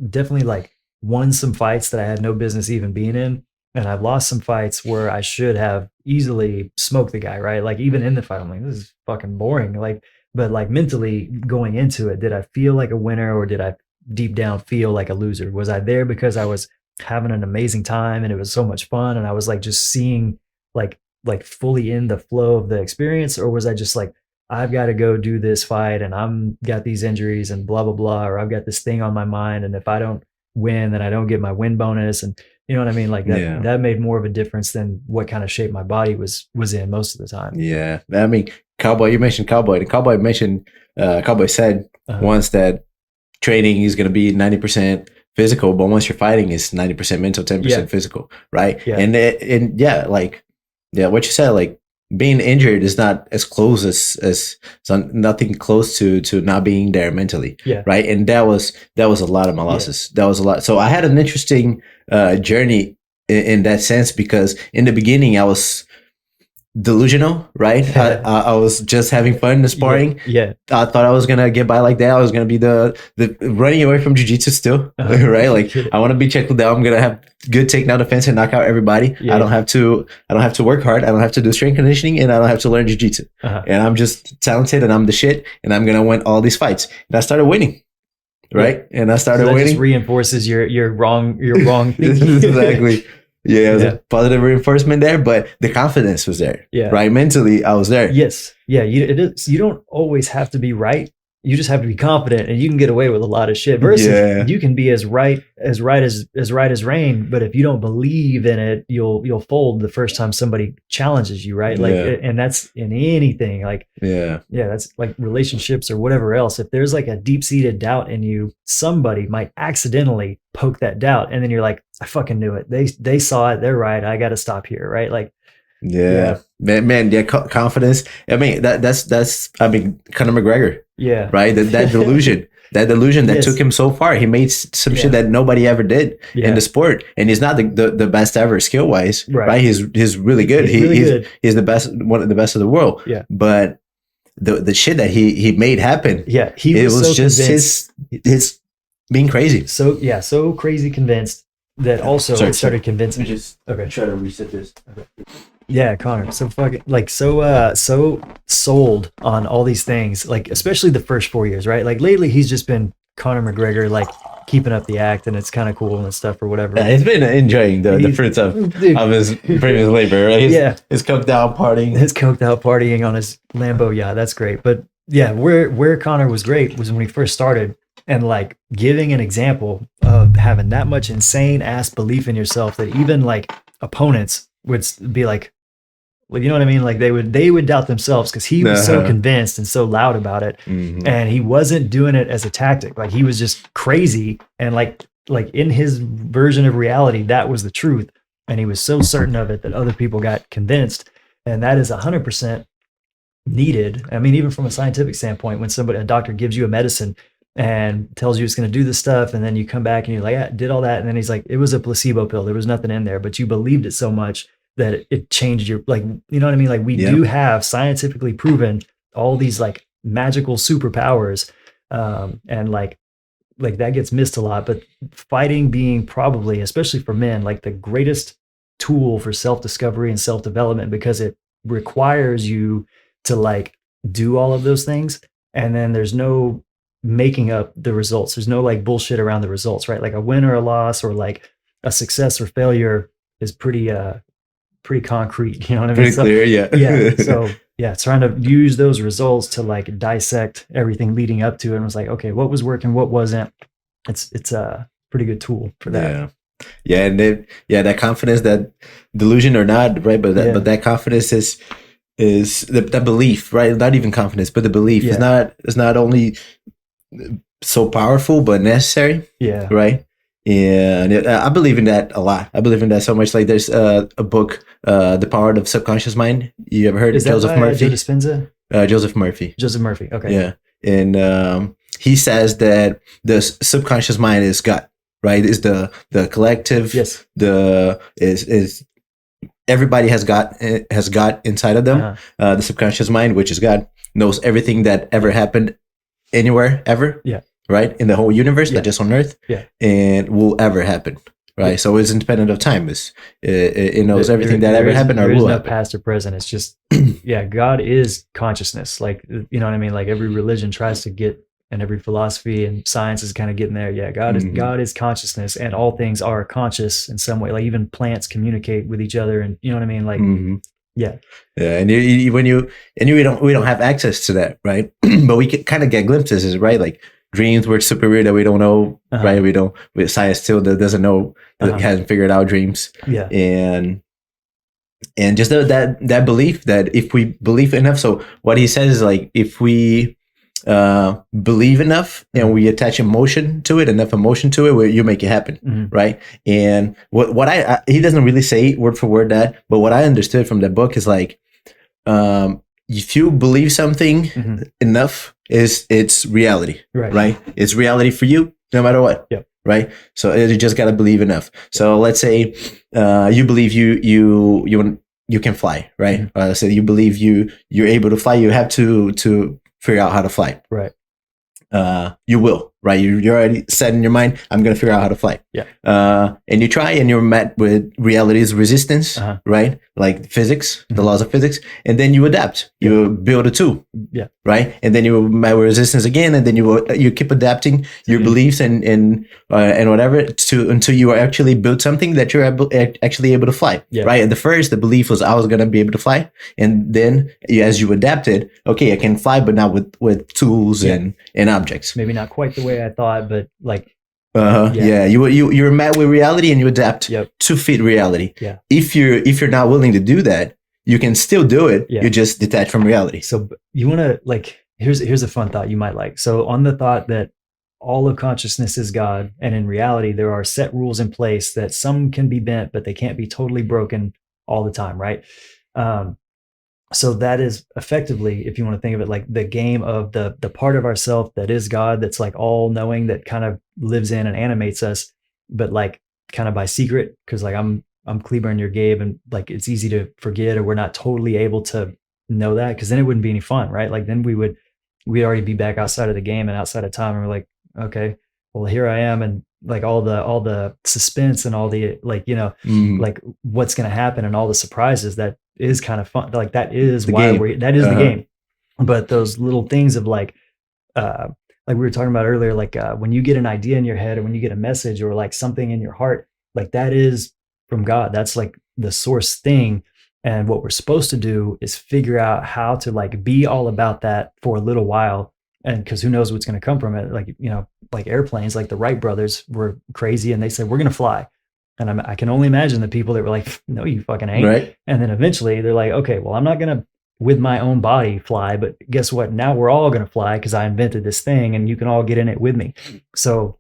definitely like won some fights that I had no business even being in. And I've lost some fights where I should have easily smoked the guy, right? Like even in the fight, I'm like, this is fucking boring. Like, but like mentally going into it, did I feel like a winner or did I deep down feel like a loser? Was I there because I was having an amazing time and it was so much fun and I was like just seeing like fully in the flow of the experience? Or was I just like, I've got to go do this fight and I'm got these injuries and blah, blah, blah, or I've got this thing on my mind. And if I don't win, then I don't get my win bonus. And you know what I mean? Like that made more of a difference than what kind of shape my body was in most of the time. Yeah. I mean, Cowboy, you mentioned Cowboy. And Cowboy mentioned, Cowboy said once that training is going to be 90% physical, but once you're fighting, it's 90% mental, 10% physical, right? Yeah. And what you said, like being injured is not as close as nothing close to not being there mentally, right? And that was a lot of my losses. That was a lot. So I had an interesting journey in that sense because in the beginning I was delusional, right? I was just having fun in the sparring. I thought I was gonna get by like that. I was gonna be the running away from jiu-jitsu still, right? Like I want to be checked down. I'm gonna have good takedown defense and knock out everybody. I don't have to work hard. I don't have to do strength conditioning, and I don't have to learn jiu-jitsu. And I'm just talented, and I'm the shit, and I'm gonna win all these fights. And I started winning, right? And I started winning. Just reinforces your wrong thinking. Exactly. Yeah, it was a positive reinforcement there, but the confidence was there. Right. Mentally, I was there. Yes. Yeah. You don't always have to be right. You just have to be confident, and you can get away with a lot of shit. Versus you can be as right as rain, but if you don't believe in it, you'll fold the first time somebody challenges you, right? Like, and that's in anything. Like, that's like relationships or whatever else. If there's like a deep-seated doubt in you, somebody might accidentally poke that doubt, and then you're like, I fucking knew it. They saw it. They're right. I got to stop here, right? Like. Man, confidence. I mean, that's Conor McGregor. Right. That delusion. That took him so far. He made some shit that nobody ever did in the sport, and he's not the best ever skill wise. Right. He's really good. He's the best, one of the best of the world. But the shit that he made happen. It was so just convinced. his being crazy. So crazy convinced that also started convincing. Just try to reset this. Okay. Yeah, Connor. So fucking like so sold on all these things, like especially the first 4 years, right? Like lately he's just been Conor McGregor, like keeping up the act, and it's kind of cool and stuff or whatever. Yeah, he's been enjoying the fruits of his previous labor, right? His coked out partying on his Lambo. Yeah, that's great. But yeah, where Connor was great was when he first started, and like giving an example of having that much insane ass belief in yourself that even like opponents would be like, well, you know what I mean? Like they would doubt themselves because he was so convinced and so loud about it. And he wasn't doing it as a tactic. Like he was just crazy. And like in his version of reality, that was the truth. And he was so certain of it that other people got convinced. And that is 100% needed. I mean, even from a scientific standpoint, when a doctor gives you a medicine and tells you it's going to do this stuff. And then you come back and you're like, yeah, did all that. And then he's like, it was a placebo pill. There was nothing in there, but you believed it so much that it changed your, like, you know what I mean? Like we do have scientifically proven all these like magical superpowers. And like that gets missed a lot, but fighting being probably, especially for men, like the greatest tool for self-discovery and self-development, because it requires you to like do all of those things. And then there's no making up the results. There's no like bullshit around the results, right? Like a win or a loss or like a success or failure is pretty concrete. You know what I mean? Pretty clear, yeah. Yeah. So yeah, trying to use those results to like dissect everything leading up to it, and was like, okay, what was working, what wasn't. It's a pretty good tool for that. Yeah, and that confidence, that delusion or not, right? But that confidence is the belief, right? Not even confidence, but the belief is not only so powerful but necessary. Yeah. Right. And I believe in that a lot. I believe in that so much. Like there's a book, The Power of Subconscious Mind. You ever heard of Joseph Murphy? Joe Dispenza? Joseph Murphy. Joseph Murphy. Okay. Yeah. And he says that the subconscious mind is God, right? Is the collective. Yes. Is everybody has God inside of them. The subconscious mind, which is God, knows everything that ever happened anywhere ever. Yeah. Right? In the whole universe, not just on Earth. Yeah. And will ever happen. Right. Yeah. So it's independent of time. It knows everything that ever happened or will happen. There is no past or present. It's just, God is consciousness. Like, you know what I mean? Like every religion tries to get, and every philosophy and science is kind of getting there. Yeah. God is consciousness, and all things are conscious in some way. Like even plants communicate with each other, and you know what I mean? Like, yeah. And we don't have access to that. Right. But we can kind of get glimpses, right? Like, dreams were super weird that we don't know, right? Science still doesn't know, hasn't figured out dreams. Yeah. And just that belief that if we believe enough, so what he says is like, if we believe enough and we attach enough emotion to it, you make it happen, right? And what he doesn't really say word for word that, but what I understood from that book is like, if you believe something enough, it's reality, right? It's reality for you, no matter what, right? So you just gotta believe enough. So let's say you believe you can fly, right? So you believe you're able to fly. You have to figure out how to fly, right? You will, right? You're already set in your mind, I'm going to figure out how to fly. Yeah. And you try, and you're met with reality's resistance, right? Like physics, the laws of physics. And then you adapt. You build a tool. Yeah. Right. And then you met with resistance again, and then you keep adapting your beliefs and whatever until you actually build something that you're actually able to fly. Yeah. Right. At the first, the belief was I was going to be able to fly. And then as you adapted, okay, I can fly, but now with tools and objects. Maybe not quite the way I thought, but like, you're met with reality and you adapt to fit reality. Yeah. If you're not willing to do that, you can still do it. You just detach from reality. So you want to like, here's a fun thought you might like. So on the thought that all of consciousness is God, and in reality there are set rules in place that some can be bent, but they can't be totally broken all the time, right? So that is effectively, if you want to think of it like the game of the part of ourself that is God, that's like all knowing, that kind of lives in and animates us, but like kind of by secret, because like I'm Cleburn, you're Gabe, and like it's easy to forget, or we're not totally able to know that, because then it wouldn't be any fun, right? Like then we'd already be back outside of the game and outside of time, and we're like, okay, well here I am, and like all the suspense and all the like, you know, like what's going to happen and all the surprises, that is kind of fun. Like that is the game. But those little things of like we were talking about earlier, like when you get an idea in your head, or when you get a message, or like something in your heart, like that is from God. That's like the source thing. And what we're supposed to do is figure out how to like be all about that for a little while. And because who knows what's going to come from it? Like, you know, like airplanes, like the Wright brothers were crazy and they said, we're going to fly. And I can only imagine the people that were like, no, you fucking ain't. Right. And then eventually they're like, okay, well, I'm not going to with my own body fly, but guess what? Now we're all going to fly because I invented this thing and you can all get in it with me. So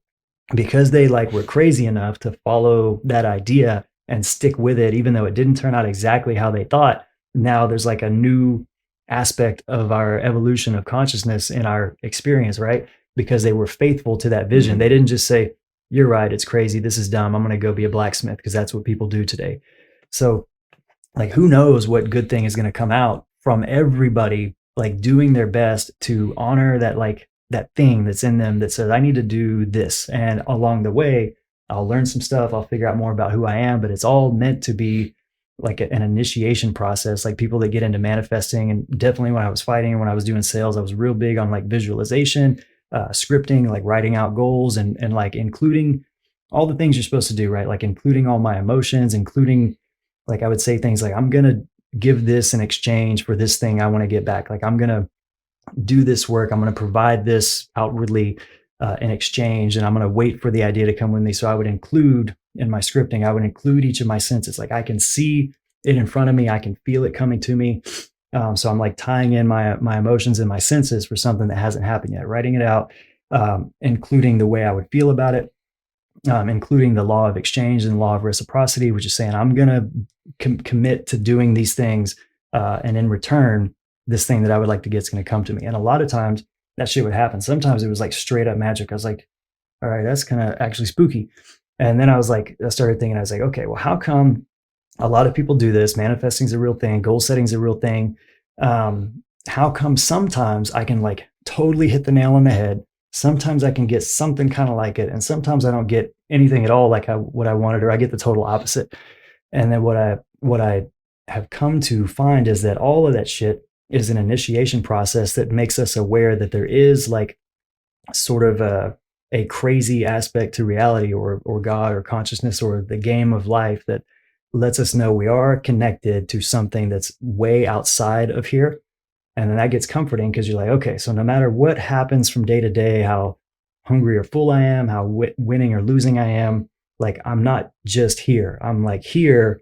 because they like were crazy enough to follow that idea and stick with it, even though it didn't turn out exactly how they thought, now there's like a new aspect of our evolution of consciousness in our experience, right? because they were faithful to that vision. They didn't just say, you're right, it's crazy, this is dumb, I'm going to go be a blacksmith, because that's what people do today. So like, who knows what good thing is going to come out from everybody like doing their best to honor that, like that thing that's in them that says, I need to do this. And along the way, I'll learn some stuff, I'll figure out more about who I am, but it's all meant to be like an initiation process. Like people that get into manifesting, and definitely when I was fighting, when I was doing sales, I was real big on like visualization, scripting, like writing out goals, and like including all the things you're supposed to do, right? Like including all my emotions, including, like I would say things like, I'm going to give this in exchange for this thing I want to get back. Like I'm going to do this work, I'm going to provide this outwardly in exchange, and I'm going to wait for the idea to come with me. So I would include in my scripting, I would include each of my senses. Like I can see it in front of me, I can feel it coming to me. So I'm like tying in my emotions and my senses for something that hasn't happened yet, writing it out, including the way I would feel about it, including the law of exchange and the law of reciprocity, which is saying I'm going to commit to doing these things, and in return, this thing that I would like to get is going to come to me. And a lot of times that shit would happen. Sometimes it was like straight up magic. I was like, all right, that's kind of actually spooky. And then I started thinking, I was like, okay, well, how come a lot of people do this? Manifesting is a real thing. Goal setting is a real thing. How come sometimes I can like totally hit the nail on the head? Sometimes I can get something kind of like it. And sometimes I don't get anything at all like what I wanted, or I get the total opposite. And then what I have come to find is that all of that shit is an initiation process that makes us aware that there is like sort of a crazy aspect to reality, or God, or consciousness, or the game of life that lets us know we are connected to something that's way outside of here. And then that gets comforting, because you're like, okay, so no matter what happens from day to day, how hungry or full I am, how winning or losing I am, like I'm not just here. I'm like here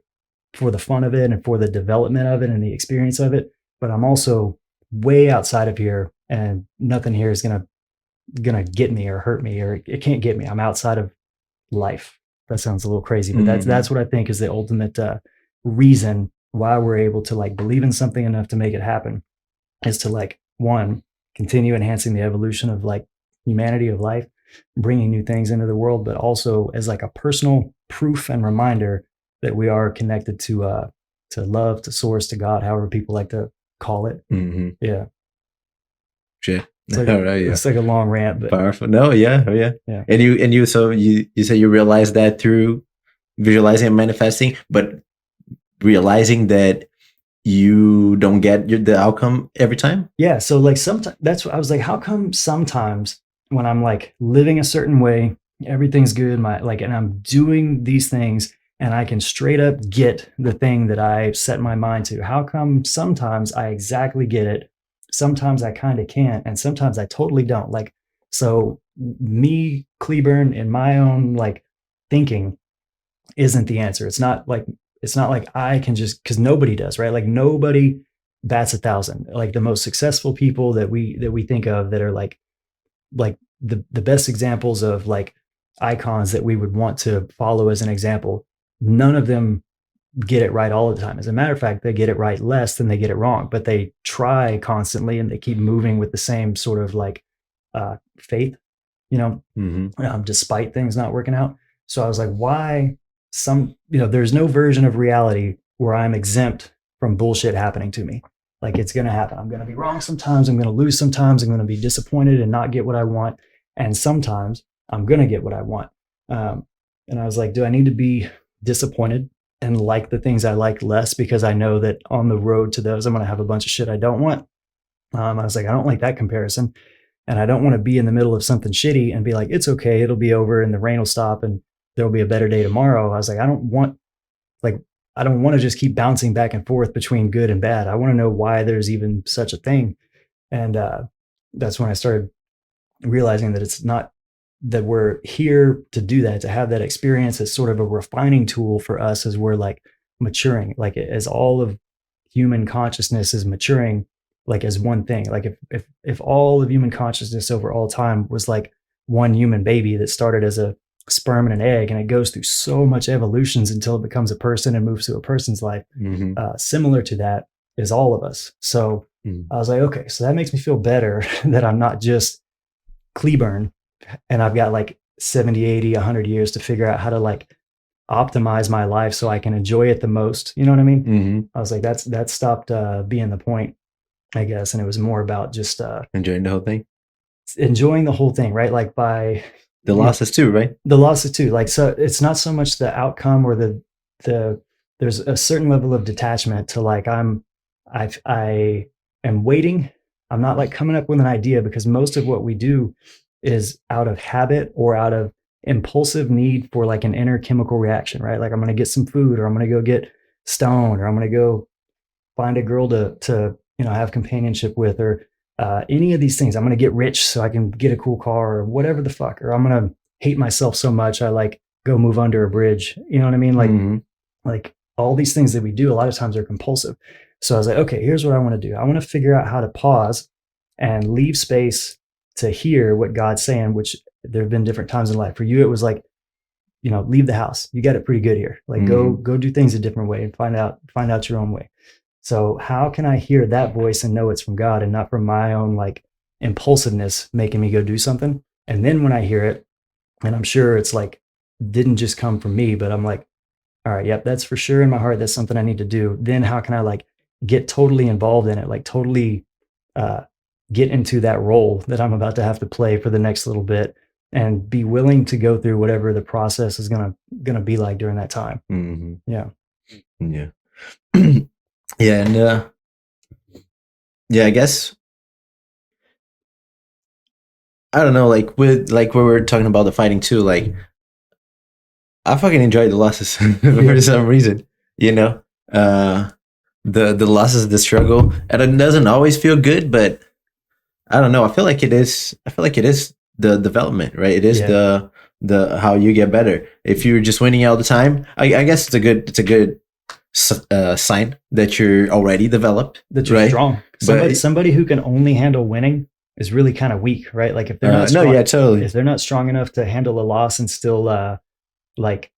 for the fun of it and for the development of it and the experience of it. But I'm also way outside of here, and nothing here is gonna get me or hurt me, or it can't get me. I'm outside of life. That sounds a little crazy, but that's what I think is the ultimate reason why we're able to like believe in something enough to make it happen, is to like, one, continue enhancing the evolution of like humanity, of life, bringing new things into the world, but also as like a personal proof and reminder that we are connected to love, to source, to God, however people like to call it. Yeah. Sure. It's like, all right, yeah. It's like a long rant, but powerful. No, yeah. And you so you say you realized that through visualizing and manifesting, but realizing that you don't get the outcome every time. Yeah. So like sometimes that's what I was like, how come sometimes when I'm like living a certain way, everything's good, and I'm doing these things, and I can straight up get the thing that I set my mind to. How come sometimes I exactly get it? Sometimes I kind of can't, and sometimes I totally don't. Like, so me, Cleburn, in my own like thinking isn't the answer. It's not like I can just, because nobody does, right? Like nobody bats 1,000. Like the most successful people that we think of that are like the best examples of like icons that we would want to follow as an example, none of them get it right all the time. As a matter of fact, they get it right less than they get it wrong, but they try constantly, and they keep moving with the same sort of like faith, despite things not working out. So I was like, why there's no version of reality where I'm exempt from bullshit happening to me. Like it's going to happen. I'm going to be wrong sometimes. I'm going to lose sometimes. I'm going to be disappointed and not get what I want. And sometimes I'm going to get what I want. And I was like, do I need to be disappointed and like the things I like less, because I know that on the road to those, I'm going to have a bunch of shit I don't want. I was like, I don't like that comparison. And I don't want to be in the middle of something shitty and be like, it's okay, it'll be over and the rain will stop and there'll be a better day tomorrow. I was like, I don't want to just keep bouncing back and forth between good and bad. I want to know why there's even such a thing. And that's when I started realizing that it's not that we're here to do that, to have that experience as sort of a refining tool for us as we're like maturing, like as all of human consciousness is maturing, like as one thing. Like if all of human consciousness over all time was like one human baby that started as a sperm and an egg, and it goes through so much evolutions until it becomes a person and moves to a person's life. Similar to that is all of us. So I was like, okay, so that makes me feel better that I'm not just Cleburn, and I've got like 70, 80, 100 years to figure out how to like optimize my life so I can enjoy it the most. You know what I mean? Mm-hmm. I was like, that stopped being the point, I guess. And it was more about just enjoying the whole thing. Enjoying the whole thing, right? Like by the losses too, right? The losses too. Like, so it's not so much the outcome or the there's a certain level of detachment to like, I am waiting. I'm not like coming up with an idea, because most of what we do is out of habit or out of impulsive need for like an inner chemical reaction, right? Like I'm going to get some food, or I'm going to go get stoned, or I'm going to go find a girl to, you know, have companionship with, or any of these things. I'm going to get rich so I can get a cool car, or whatever the fuck, or I'm going to hate myself so much I like go move under a bridge. You know what I mean? Like, like all these things that we do a lot of times are compulsive. So I was like, okay, here's what I want to do. I want to figure out how to pause and leave space to hear what God's saying, which there have been different times in life. For you, it was like, you know, leave the house. You got it pretty good here. Like go do things a different way and find out your own way. So how can I hear that voice and know it's from God and not from my own like impulsiveness making me go do something? And then when I hear it, and I'm sure it's like, didn't just come from me, but I'm like, all right, yep, that's for sure in my heart. That's something I need to do. Then how can I like get totally involved in it? Like totally get into that role that I'm about to have to play for the next little bit, and be willing to go through whatever the process is gonna be like during that time. Yeah. Yeah. Yeah. And yeah, I guess I don't know, like with like we were talking about the fighting too, like I fucking enjoy the losses for some reason, you know. The losses, the struggle, and it doesn't always feel good, but I don't know. I feel like it is the development, right? It is the how you get better. If you're just winning all the time, I guess it's a good sign that you're already developed, that you're strong. Somebody who can only handle winning is really kind of weak, right? Like if they're not strong, totally. If they're not strong enough to handle a loss and still like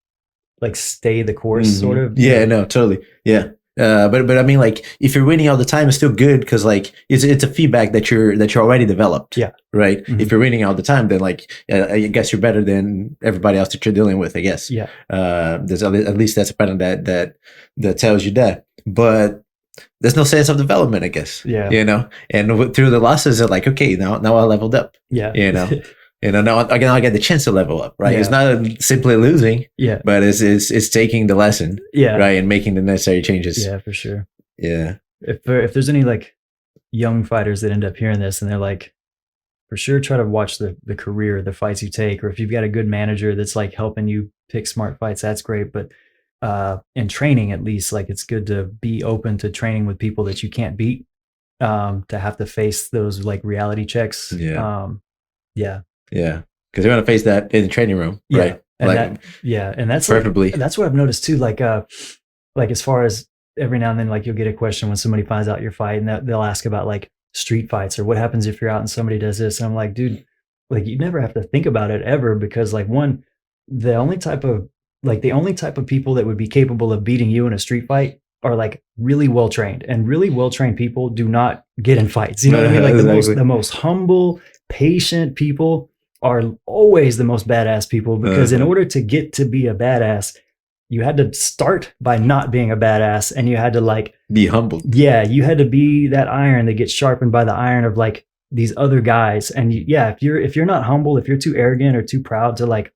stay the course, sort of. Yeah, no, totally. Yeah. But I mean, like, if you're winning all the time, it's still good, because like it's a feedback that you're already developed. Yeah. Right. If you're winning all the time, then like I guess you're better than everybody else that you're dealing with, I guess. Yeah. There's at least that's a pattern that tells you that. But there's no sense of development, I guess. Yeah. You know, and through the losses, they're like, okay, now I leveled up. Yeah. You know. You know, now I get the chance to level up, right? Yeah. It's not simply losing, but it's taking the lesson, right, and making the necessary changes. Yeah, for sure. Yeah. If there's any like young fighters that end up hearing this and they're like, for sure, try to watch the career, the fights you take, or if you've got a good manager that's like helping you pick smart fights, that's great. But in training, at least, like it's good to be open to training with people that you can't beat, to have to face those like reality checks. Yeah. Yeah, because you're gonna face that in the training room, right? And like, and that's preferably. Like, that's what I've noticed too. Like as far as every now and then, like you'll get a question when somebody finds out your fight, and they'll ask about like street fights or what happens if you're out and somebody does this. And I'm like, dude, like you never have to think about it ever, because like the only type of people that would be capable of beating you in a street fight are like really well trained, and really well trained people do not get in fights. You know what I mean? Like exactly. the most humble, patient people are always the most badass people, because in order to get to be a badass, you had to start by not being a badass, and you had to like be humble. Yeah, you had to be that iron that gets sharpened by the iron of like these other guys. And if you're not humble, if you're too arrogant or too proud to like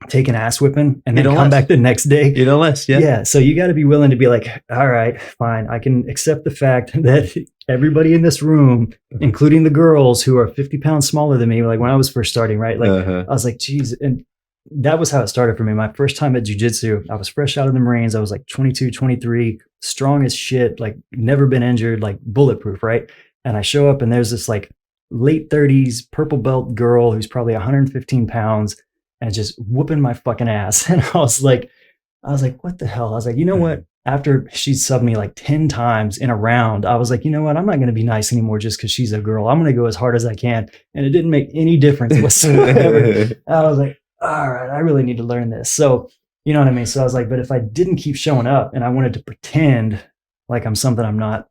take an ass whipping and then come back the next day, you know less. Yeah. So you got to be willing to be like, all right, fine, I can accept the fact that everybody in this room, including the girls who are 50 pounds smaller than me, like when I was first starting, right? Like I was like, geez. And that was how it started for me. My first time at jiu-jitsu, I was fresh out of the Marines. I was like 22, 23, strong as shit, like never been injured, like bulletproof, right? And I show up and there's this like late 30s purple belt girl who's probably 115 pounds and just whooping my fucking ass. And I was like, what the hell? I was like, you know what? After she subbed me like 10 times in a round, I was like, you know what? I'm not going to be nice anymore just because she's a girl. I'm going to go as hard as I can. And it didn't make any difference whatsoever. I was like, all right, I really need to learn this. So, you know what I mean? So I was like, but if I didn't keep showing up and I wanted to pretend like I'm something I'm not,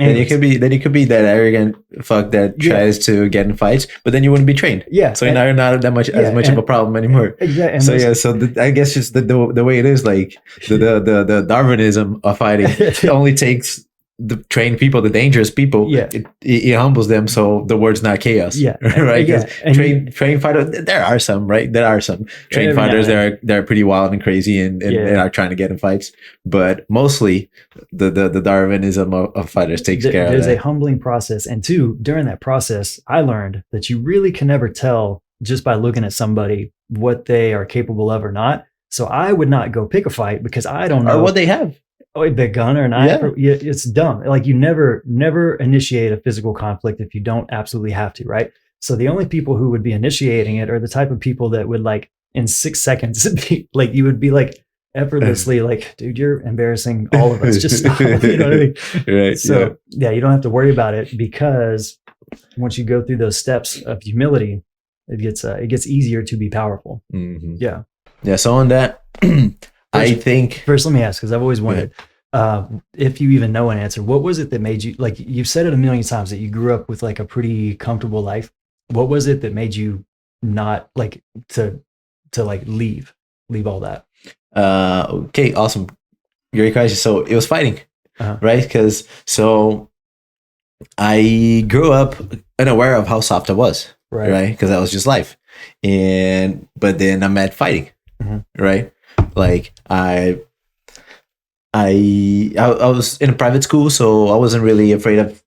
Then you could be that arrogant fuck that tries to get in fights, but then you wouldn't be trained. Yeah. So now you're not that much as much of a problem anymore. Exactly. So I guess just the way it is, like the Darwinism of fighting, it only takes the trained people, the dangerous people. Yeah. It humbles them, so the word's not chaos. Yeah. Right. Because trained fighters, there are some, right? There are some trained fighters that are pretty wild and crazy and are trying to get in fights, but mostly the Darwinism of fighters takes care of that. There's a humbling process, and two, during that process, I learned that you really can never tell just by looking at somebody what they are capable of or not. So I would not go pick a fight because I don't know or what they have. Oh, a big gun or not? Yeah. It's dumb. Like you never initiate a physical conflict if you don't absolutely have to, right? So the only people who would be initiating it are the type of people that would like in 6 seconds be like, you would be like effortlessly like, dude, you're embarrassing all of us. Just stop. You know what I mean? Right. So yeah, you don't have to worry about it because once you go through those steps of humility, it gets easier to be powerful. Mm-hmm. Yeah. Yeah. So on that. I think first, let me ask, because I've always wondered if you even know an answer. What was it that made you, like you've said it a million times, that you grew up with like a pretty comfortable life? What was it that made you not like to like leave all that? Okay, awesome, great question. So it was fighting, right? Because so I grew up unaware of how soft I was, right? Because that was just life, but then I met fighting, right? Like I was in a private school, so I wasn't really afraid of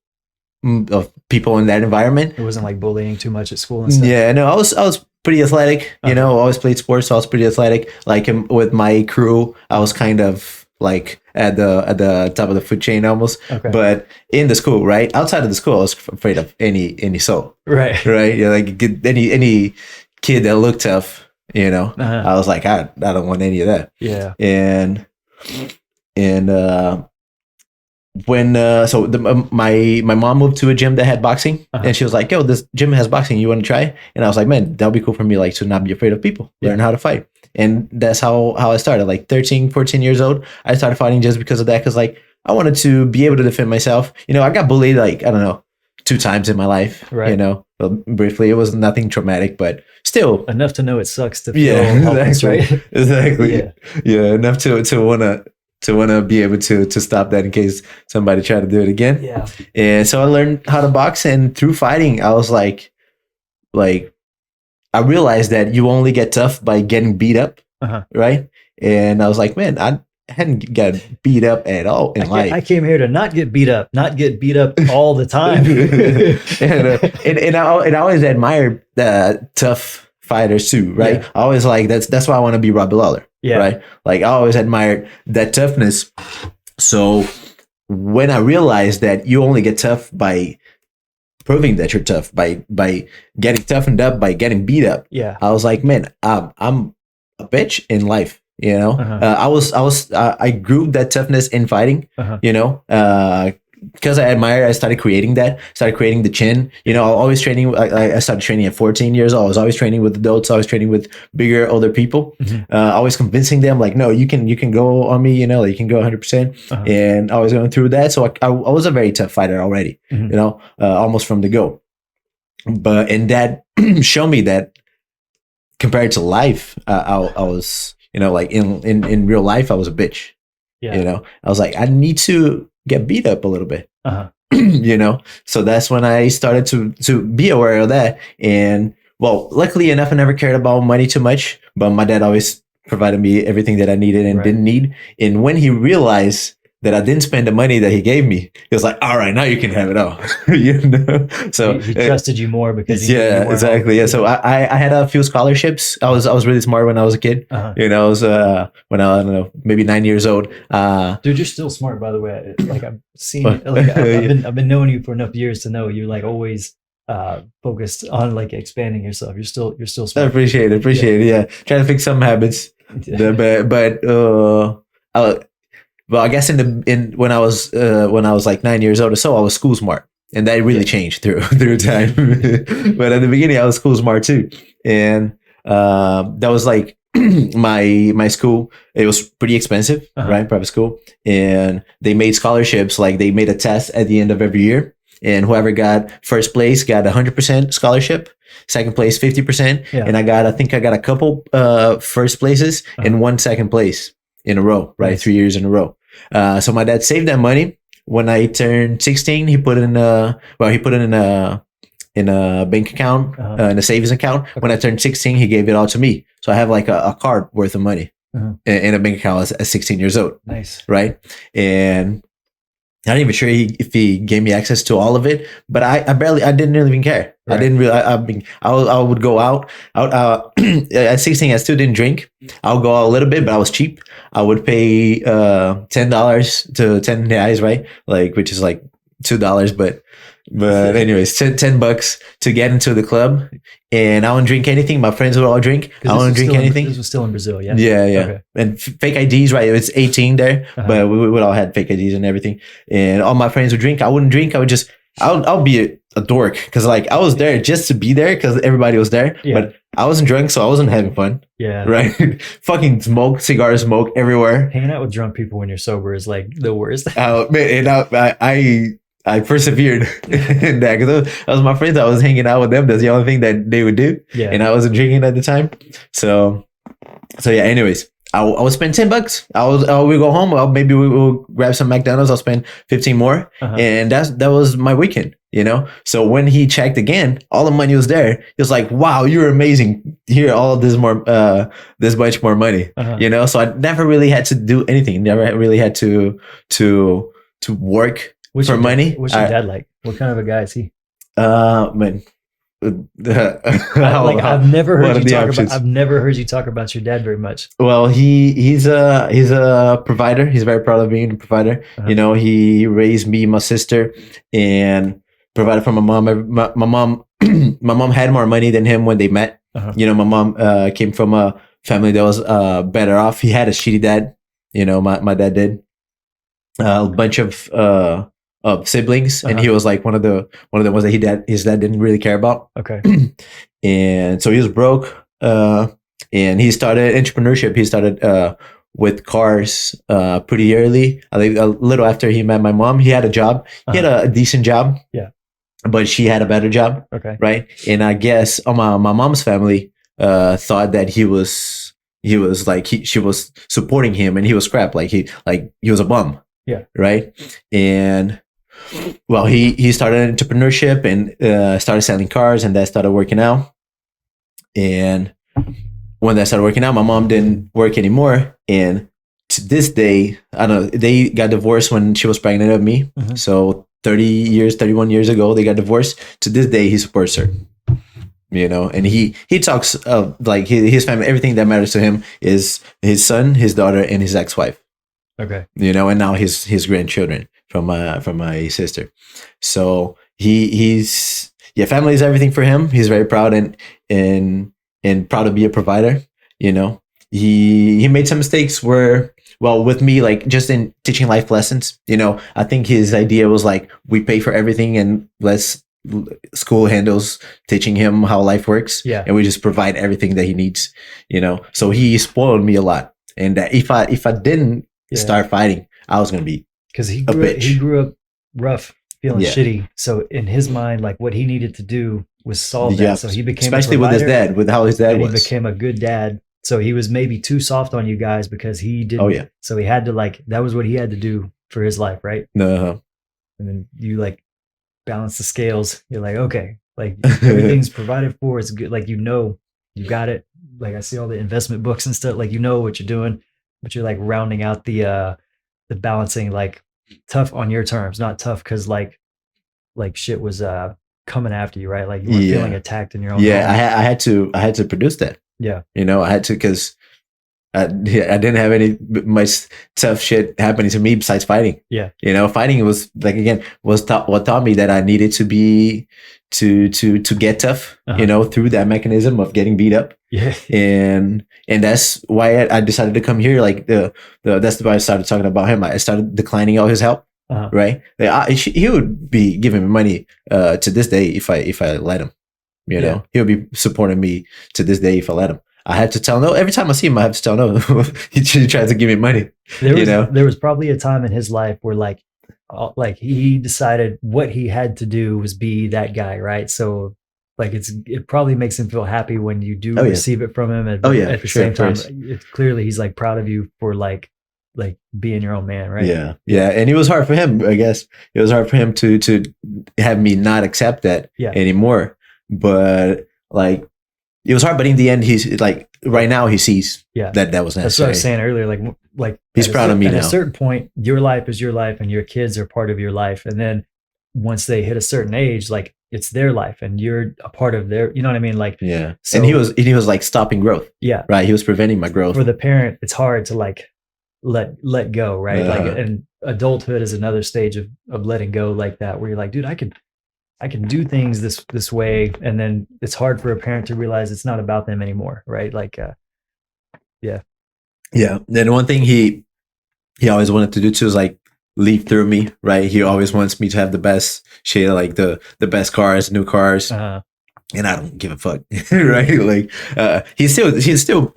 people in that environment. It wasn't like bullying too much at school and stuff. Yeah, no, I was pretty athletic. You know, I always played sports, so I was pretty athletic. Like with my crew, I was kind of like at the top of the food chain almost. Okay. But in the school, right outside of the school, I was afraid of any soul. Right. Yeah, like any kid that looked tough. You know, I was like, I don't want any of that. Yeah. And when my mom moved to a gym that had boxing, and she was like, yo, this gym has boxing, you want to try? And I was like, man, that'll be cool for me, like to not be afraid of people, learn how to fight. And that's how I started. Like 13, 14 years old, I started fighting just because of that, because like I wanted to be able to defend myself. You know, I got bullied like, I don't know, 2 times in my life, you know, well, briefly. It was nothing traumatic, but still enough to know it sucks to feel helpless, right? Exactly. Yeah, enough to wanna be able to stop that in case somebody tried to do it again. Yeah. And so I learned how to box, and through fighting, I was like I realized that you only get tough by getting beat up, right? And I was like, man, I hadn't got beat up at all in life. I came here to not get beat up all the time. and I always admired tough fighters too, right? I always like that's why I want to be Robbie Lawler, right? Like I always admired that toughness. So when I realized that you only get tough by proving that you're tough, by getting toughened up, by getting beat up, I was like, man, I'm a bitch in life. You know, I grew that toughness in fighting, you know, because I started creating the chin, you know. Always training. I started training at 14 years old. I was always training with adults. I was training with bigger, older people, always convincing them like, no, you can go on me, you know, like you can go 100%. And I was going through that. So I was a very tough fighter already, you know, almost from the go. But, and that showed me that compared to life, I was, you know, like in real life, I was a bitch. You know, I was like, I need to get beat up a little bit. You know, so that's when I started to be aware of that. And well, luckily enough, I never cared about money too much, but my dad always provided me everything that I needed and didn't need. And when he realized that I didn't spend the money that he gave me, he was like, all right, now you can have it all. You know, so he trusted you more because exactly. Yeah. So I had a few scholarships. I was really smart when I was a kid. You know, I was when I don't know, maybe 9 years old. Dude, you're still smart, by the way. Like I've seen, like I've been knowing you for enough years to know you're like always focused on like expanding yourself. You're still smart. I appreciate it. Yeah. Trying to fix some habits, well, I guess when I was like 9 years old or so, I was school smart, and that really changed through time. But at the beginning, I was school smart too, and that was like my school, it was pretty expensive, right? Private school. And they made scholarships, like they made a test at the end of every year. And whoever got first place got 100% scholarship, second place 50%. Yeah. And I think I got a couple first places and one second place in a row, right? Nice. 3 years in a row. So my dad saved that money. When I turned 16, he put it in a bank account, in a savings account. Okay. When I turned 16, he gave it all to me. So I have like a card worth of money in a bank account at 16 years old. Nice. Right. And I'm not even sure if he gave me access to all of it, but I didn't really even care. Right. I didn't really, I would go out, at 16, I still didn't drink. I'll go out a little bit, but I was cheap. I would pay, $10 to 10 reais, right? Like, which is like $2, but anyways, $10 to get into the club, and I wouldn't drink anything. My friends would all drink. I wouldn't drink anything. This was still in Brazil, yeah. Yeah. Okay. And fake IDs, right? It was 18 there, but we all had fake IDs and everything. And all my friends would drink. I wouldn't drink. I would just, I'll be a dork because like I was there just to be there because everybody was there, but I wasn't drunk, so I wasn't having fun. Yeah. Right. Fucking cigar smoke everywhere. Hanging out with drunk people when you're sober is like the worst. Man, and I persevered in that because that was my friends. I was hanging out with them. That's the only thing that they would do. Yeah. And I wasn't drinking at the time. So yeah, anyways, I would spend $10. I would go home. Maybe we will grab some McDonald's. I'll spend 15 more. And that was my weekend, you know? So when he checked again, all the money was there. He was like, wow, you're amazing. Here, all this more, this much more money, you know? So I never really had to do anything. Never really had to work for money. What's your dad like? What kind of a guy is he? Man. I've never heard you talk about your dad very much. Well, he's a provider. He's very proud of being a provider. You know, he raised me, my sister, and provided for my mom. My mom had more money than him when they met. You know, my mom came from a family that was better off. He had a shitty dad. You know, my dad did. A bunch of siblings, and he was like one of the ones that his dad didn't really care about. Okay. And so he was broke, and he started entrepreneurship. He started with cars pretty early. I think a little after he met my mom. He had a job. He had a decent job. Yeah. But she had a better job. Okay. Right. And I guess my mom's family thought that she was supporting him, and he was crap. He was a bum. Yeah. Right. And well, he started entrepreneurship and started selling cars, and that started working out. And when that started working out, my mom didn't work anymore. And to this day, I don't know, they got divorced when she was pregnant with me. So 31 years ago, they got divorced. To this day, he supports her. You know, and he talks of like his family, everything that matters to him is his son, his daughter, and his ex-wife. Okay. You know, and now his grandchildren from my sister. So he's family is everything for him. He's very proud and proud to be a provider. You know, he made some mistakes with me, like just in teaching life lessons. You know, I think his idea was like, we pay for everything and school handles teaching him how life works. Yeah. And we just provide everything that he needs, you know. So he spoiled me a lot. And that if I didn't start fighting, I was gonna be because he grew up rough, feeling shitty. So in his mind, like what he needed to do was solve that. So he became especially with his dad, with how his dad was. He became a good dad. So he was maybe too soft on you guys because he didn't. Oh yeah. So he had to that was what he had to do for his life, right? And then you balance the scales. You're like, okay, everything's provided for. It's good. Like, you know, you got it. Like I see all the investment books and stuff. Like, you know what you're doing, but you're rounding out the balancing, tough on your terms, not tough because like shit was coming after you, right? Like you were feeling attacked in your own home. I had to produce that. Yeah, you know, I had to because I didn't have any much tough shit happening to me besides fighting. Yeah, you know, fighting was what taught me that I needed to be to get tough. You know, through that mechanism of getting beat up. Yeah, and that's why I decided to come here. That's why I started talking about him. I started declining all his help. Right, he would be giving me money to this day if I let him. You know, he'll be supporting me to this day if I let him. I had to tell no. Every time I see him, I have to tell no. He tries to give me money. There was probably a time in his life where like he decided what he had to do was be that guy, right? So like it probably makes him feel happy when you do receive it from him. At the same time, it's clearly he's like proud of you for like being your own man, right? Yeah. And it was hard for him, I guess. It was hard for him to have me not accept that anymore. But like, it was hard. But in the end, he's like, right now he sees that was necessary. That's what I was saying earlier. Like he's proud of me now. At a certain point, your life is your life, and your kids are part of your life. And then once they hit a certain age, like it's their life, and you're a part of their. You know what I mean? Like So, and he was like stopping growth. Yeah. Right. He was preventing my growth. For the parent, it's hard to like let go, right? Like, and adulthood is another stage of letting go like that, where you're like, dude, I can do things this way, and then it's hard for a parent to realize it's not about them anymore, right? Like, yeah. Then one thing he always wanted to do too is like leave through me, right? He always wants me to have the best shit, like the best cars, new cars, and I don't give a fuck, right? Like, he's still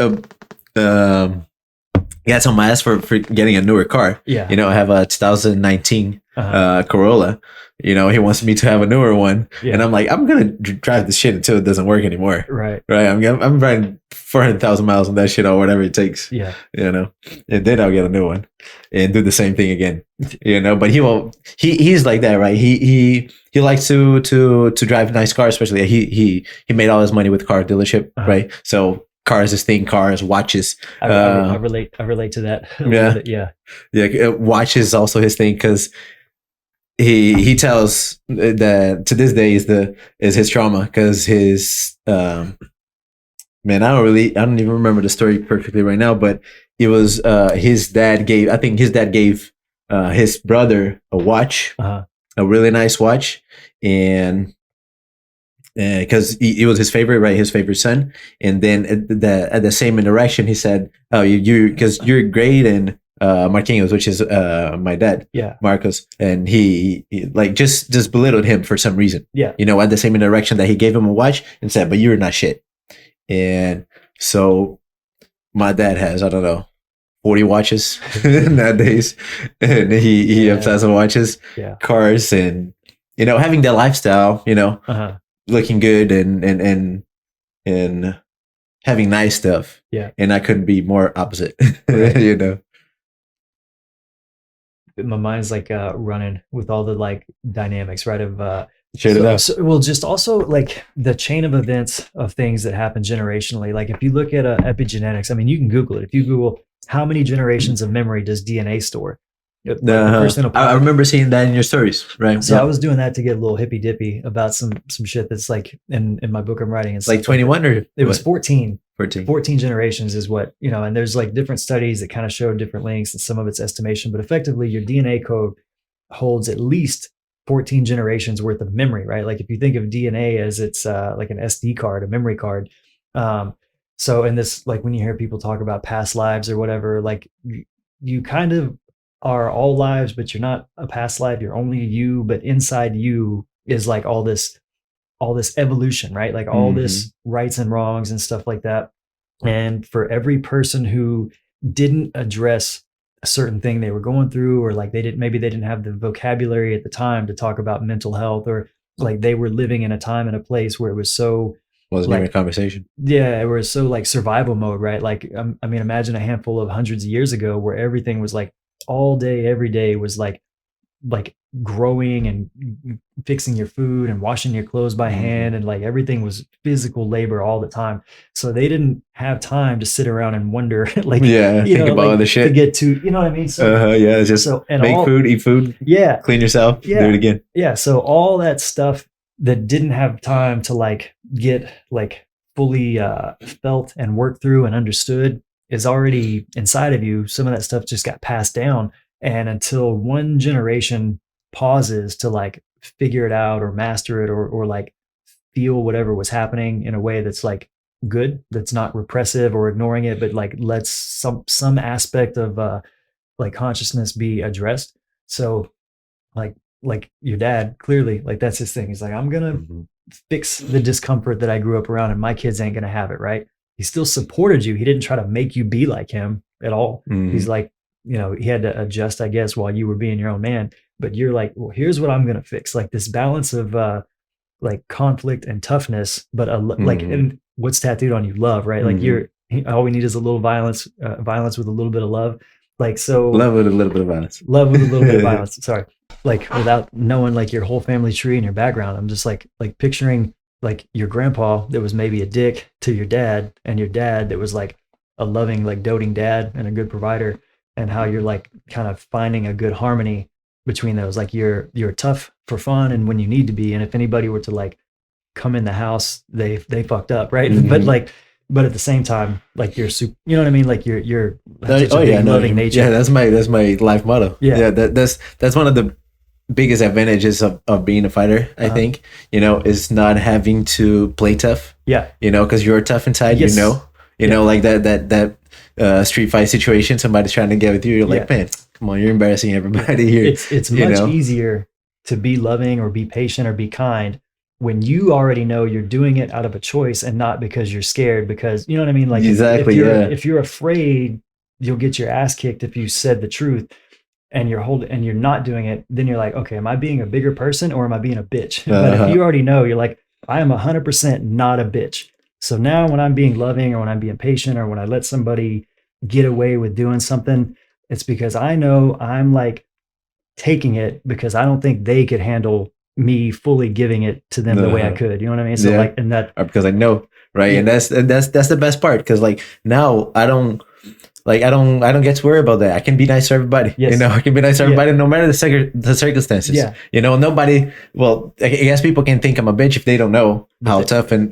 he got on my ass for getting a newer car. Yeah. I have a 2019 Corolla. He wants me to have a newer one. Yeah. And I'm like, I'm going to drive this shit until it doesn't work anymore. Right. I'm riding 400,000 miles on that shit or whatever it takes. Yeah. And then I'll get a new one and do the same thing again. But he's like that, right? He likes to drive nice cars, especially he made all his money with car dealership, right? So cars is thing, cars, watches. I relate to that. Yeah. Watch is also his thing, because he tells that to this day is his trauma, because his man, I don't even remember the story perfectly right now, but it was his dad gave his brother a watch, a really nice watch, and because it was his favorite, right? His favorite son. And then at the same interaction, he said, "Oh, because you're great," and Marquinhos, which is my dad, Marcos, and he like just belittled him for some reason. Yeah, at the same interaction that he gave him a watch and said, "But you're not shit." And so my dad has, I don't know, 40 watches nowadays, and he obsessed with watches, cars, and having that lifestyle, looking good and having nice stuff. Yeah. And I couldn't be more opposite. Right. My mind's like running with all the like dynamics, right? Of well, just also like the chain of events of things that happen generationally. Like if you look at epigenetics, I mean, you can Google it. If you Google how many generations of memory does DNA store? I remember seeing that in your stories, right? So I was doing that to get a little hippy dippy about some shit that's like in my book I'm writing. It's like 21 or it was 14 generations is what, and there's like different studies that kind of show different lengths, and some of it's estimation, but effectively your DNA code holds at least 14 generations worth of memory, right? Like if you think of DNA as it's like an SD card, a memory card. So in this, like when you hear people talk about past lives or whatever, like you kind of are all lives, but you're not a past life. You're only you, but inside you is like all this evolution, right? Like all this rights and wrongs and stuff like that. And for every person who didn't address a certain thing they were going through, or like maybe they didn't have the vocabulary at the time to talk about mental health, or like they were living in a time and a place where it was so wasn't even a conversation. Yeah, where it's so like survival mode, right? Like I mean, imagine a handful of hundreds of years ago where everything was like all day, every day was like growing and fixing your food and washing your clothes by hand, and like everything was physical labor all the time. So they didn't have time to sit around and wonder, like, think about all the shit to get to, you know what I mean? So, just make food, eat food, clean yourself, do it again. Yeah. So all that stuff that didn't have time to like get like fully felt and worked through and understood is already inside of you. Some of that stuff just got passed down. And until one generation pauses to like figure it out or master it, or like feel whatever was happening in a way that's like good, that's not repressive or ignoring it, but like lets some aspect of like consciousness be addressed. So like your dad, clearly, like that's his thing. He's like, I'm gonna fix the discomfort that I grew up around, and my kids ain't gonna have it, right? he still supported you. He didn't try to make you be like him at all. He's like, you know, he had to adjust, I guess, while you were being your own man. But you're like, well, here's what I'm going to fix. Like this balance of like conflict and toughness, but like, and what's tattooed on you? Love, right? Like all we need is a little violence with a little bit of love. Like, so love with a little bit of violence. Love with a little bit of violence. Sorry. Like without knowing like your whole family tree and your background, I'm just like picturing like your grandpa that was maybe a dick to your dad, and your dad that was like a loving, like doting dad and a good provider, and how you're like kind of finding a good harmony between those. Like you're tough for fun and when you need to be. And if anybody were to like come in the house, they fucked up. Right. But at the same time, like you're super, you know what I mean? Like you're loving nature. Yeah. That's my life motto. Yeah. That's one of the biggest advantages of being a fighter, I think, you know, is not having to play tough. Yeah. You know, cause you're tough inside, yes. You know, like that street fight situation, somebody's trying to get with you. You're like, man, come on, you're embarrassing everybody here. It's much easier to be loving or be patient or be kind when you already know you're doing it out of a choice and not because you're scared, because you know what I mean? Like exactly, if you're afraid you'll get your ass kicked if you said the truth and you're not doing it, then you're like, okay, am I being a bigger person or am I being a bitch? But if you already know, you're like, I am 100% not a bitch. So now when I'm being loving or when I'm being patient or when I let somebody get away with doing something, it's because I know I'm like taking it because I don't think they could handle me fully giving it to them the way I could. You know what I mean? So like, and that, or because I know, right? Yeah. And that's the best part, because like now I don't get to worry about that. I can be nice to everybody. Yes. You know, I can be nice to everybody no matter the circumstances. Yeah. You know, nobody. Well, I guess people can think I'm a bitch if they don't know how tough and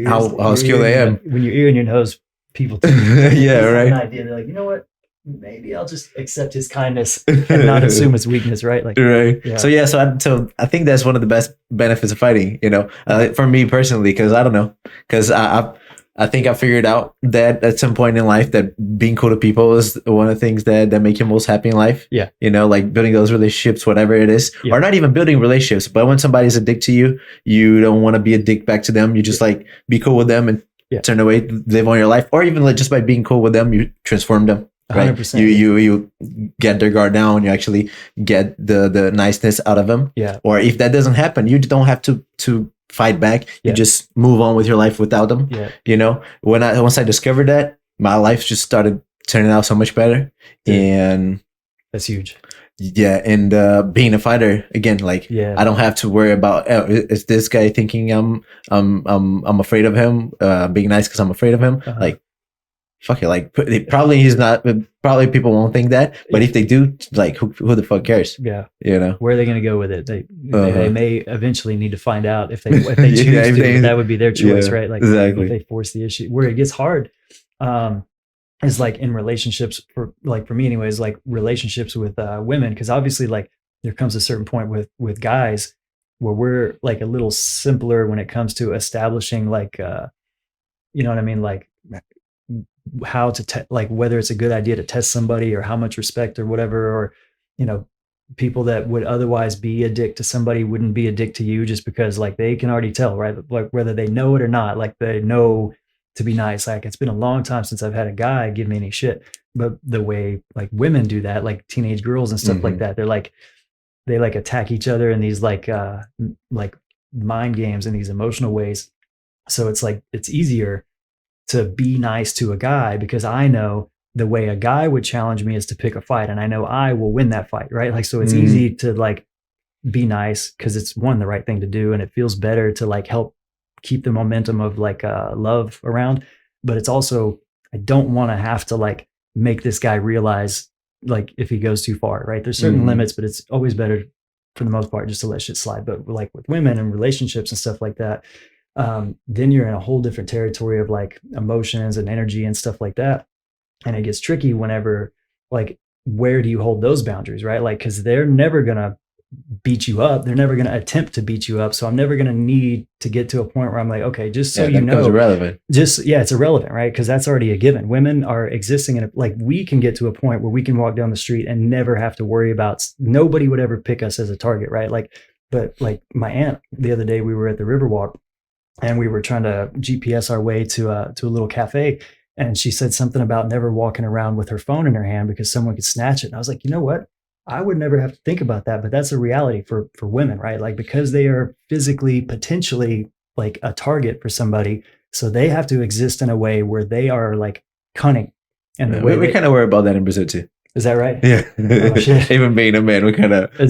how skilled I am. When your ear and your nose, people yeah, right. An idea. They're like, you know what? Maybe I'll just accept his kindness and not assume it's weakness, right? Like, right. Yeah. So I think that's one of the best benefits of fighting. You know, for me personally, because I don't know, because I think I figured out that at some point in life that being cool to people is one of the things that make you most happy in life. Yeah. You know, like building those relationships, whatever it is, or not even building relationships, but when somebody's a dick to you, you don't want to be a dick back to them. You just like be cool with them and turn away, live on your life, or even like just by being cool with them, you transform them. Right. 100%. You get their guard down. You actually get the niceness out of them. Yeah. Or if that doesn't happen, you don't have to fight back. You just move on with your life without them. Yeah. You know, once I discovered that, my life just started turning out so much better. Yeah. And that's huge. Yeah. And being a fighter again, like I don't have to worry about is this guy thinking I'm afraid of him, being nice because I'm afraid of him. Like, fuck it, like probably he's not. Probably people won't think that, but if they do, like who the fuck cares? Yeah, you know, where are they going to go with it? They may eventually need to find out if they choose to. That would be their choice, right? Like exactly. If they force the issue, where it gets hard, is like in relationships for me, anyways. Like relationships with women, because obviously, like there comes a certain point with guys where we're like a little simpler when it comes to establishing, like, you know what I mean, like. How to like whether it's a good idea to test somebody or how much respect or whatever, or you know, people that would otherwise be a dick to somebody wouldn't be a dick to you just because like they can already tell, right? Like whether they know it or not, like they know to be nice. Like it's been a long time since I've had a guy give me any shit, but the way like women do that, like teenage girls and stuff like that, they like attack each other in these like mind games and these emotional ways. So it's like it's easier to be nice to a guy because I know the way a guy would challenge me is to pick a fight, and I know I will win that fight, right? Like, so it's easy to like be nice because it's the right thing to do, and it feels better to like help keep the momentum of like love around. But it's also, I don't want to have to like make this guy realize like if he goes too far, right? There's certain limits, but it's always better for the most part just to let shit slide. But like with women and relationships and stuff like that, then you're in a whole different territory of like emotions and energy and stuff like that. And it gets tricky whenever like, where do you hold those boundaries, right? Like, cause they're never going to beat you up. They're never going to attempt to beat you up. So I'm never going to need to get to a point where I'm like, okay, just so you know, irrelevant. It's irrelevant, right? Cause that's already a given. Women are existing in like, we can get to a point where we can walk down the street and never have to worry about, nobody would ever pick us as a target, right? Like, but like my aunt the other day, we were at the Riverwalk. and we were trying to GPS our way to a little cafe. And she said something about never walking around with her phone in her hand because someone could snatch it. And I was like, you know what? I would never have to think about that, but that's a reality for women, right? Like, because they are physically potentially like a target for somebody, so they have to exist in a way where they are like cunning. And the way we kind of worry about that in Brazil too. Is that right? Yeah. Oh, even being a man, we kind of have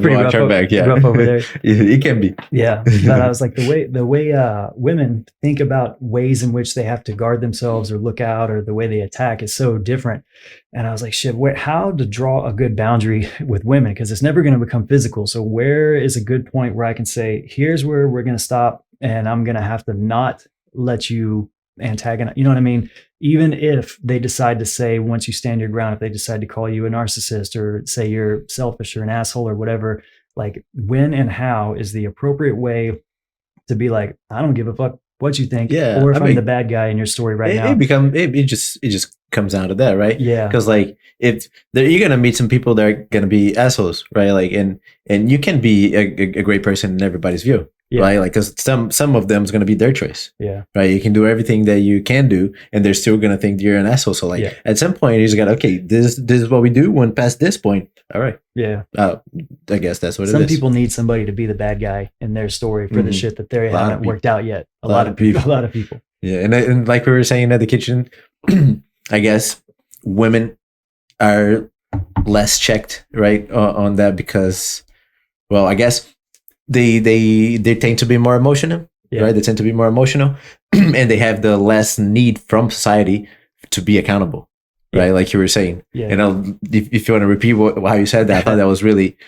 to watch our back. Yeah, rough over there. It can be. Yeah, but I was like, the way women think about ways in which they have to guard themselves or look out, or the way they attack is so different. And I was like, shit, how to draw a good boundary with women, because it's never going to become physical. So where is a good point where I can say, here's where we're going to stop, and I'm going to have to not let you antagonize, you know what I mean? Even if they decide to say, once you stand your ground, if they decide to call you a narcissist or say you're selfish or an asshole or whatever, like, when and how is the appropriate way to be like, I don't give a fuck what you think, or if I'm the bad guy in your story right now. It just comes down to that, right? Yeah, because like you're gonna meet some people that are gonna be assholes, right? Like, and you can be a great person in everybody's view. Yeah. Right, like, because some of them is going to be their choice. Yeah, right. You can do everything that you can do, and they're still going to think you're an asshole. So, like, at some point, you just got, okay, this is what we do. When past this point, all right. Yeah. I guess that's what it is. Some people need somebody to be the bad guy in their story for the shit that they haven't worked out yet. A lot of people. Yeah, and like we were saying at the kitchen, I guess women are less checked, right, on that, because, well, I guess they tend to be more emotional, right? They tend to be more emotional, and they have the less need from society to be accountable, right? Like you were saying. Yeah. And if you want to repeat how you said that, I thought that was really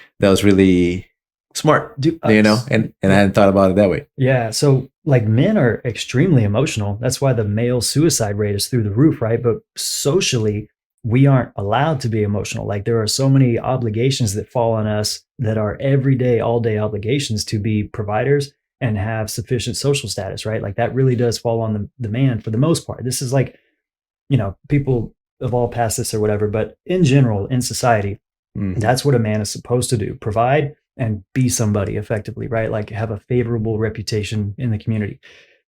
smart, you know, and I hadn't thought about it that way. Yeah. So, like, men are extremely emotional. That's why the male suicide rate is through the roof, right? But socially, we aren't allowed to be emotional. Like, there are so many obligations that fall on us that are everyday, all day obligations to be providers and have sufficient social status, right? Like, that really does fall on the man for the most part. This is like, you know, people have all passed this or whatever, but in general, in society, that's what a man is supposed to do: provide and be somebody effectively, right? Like, have a favorable reputation in the community.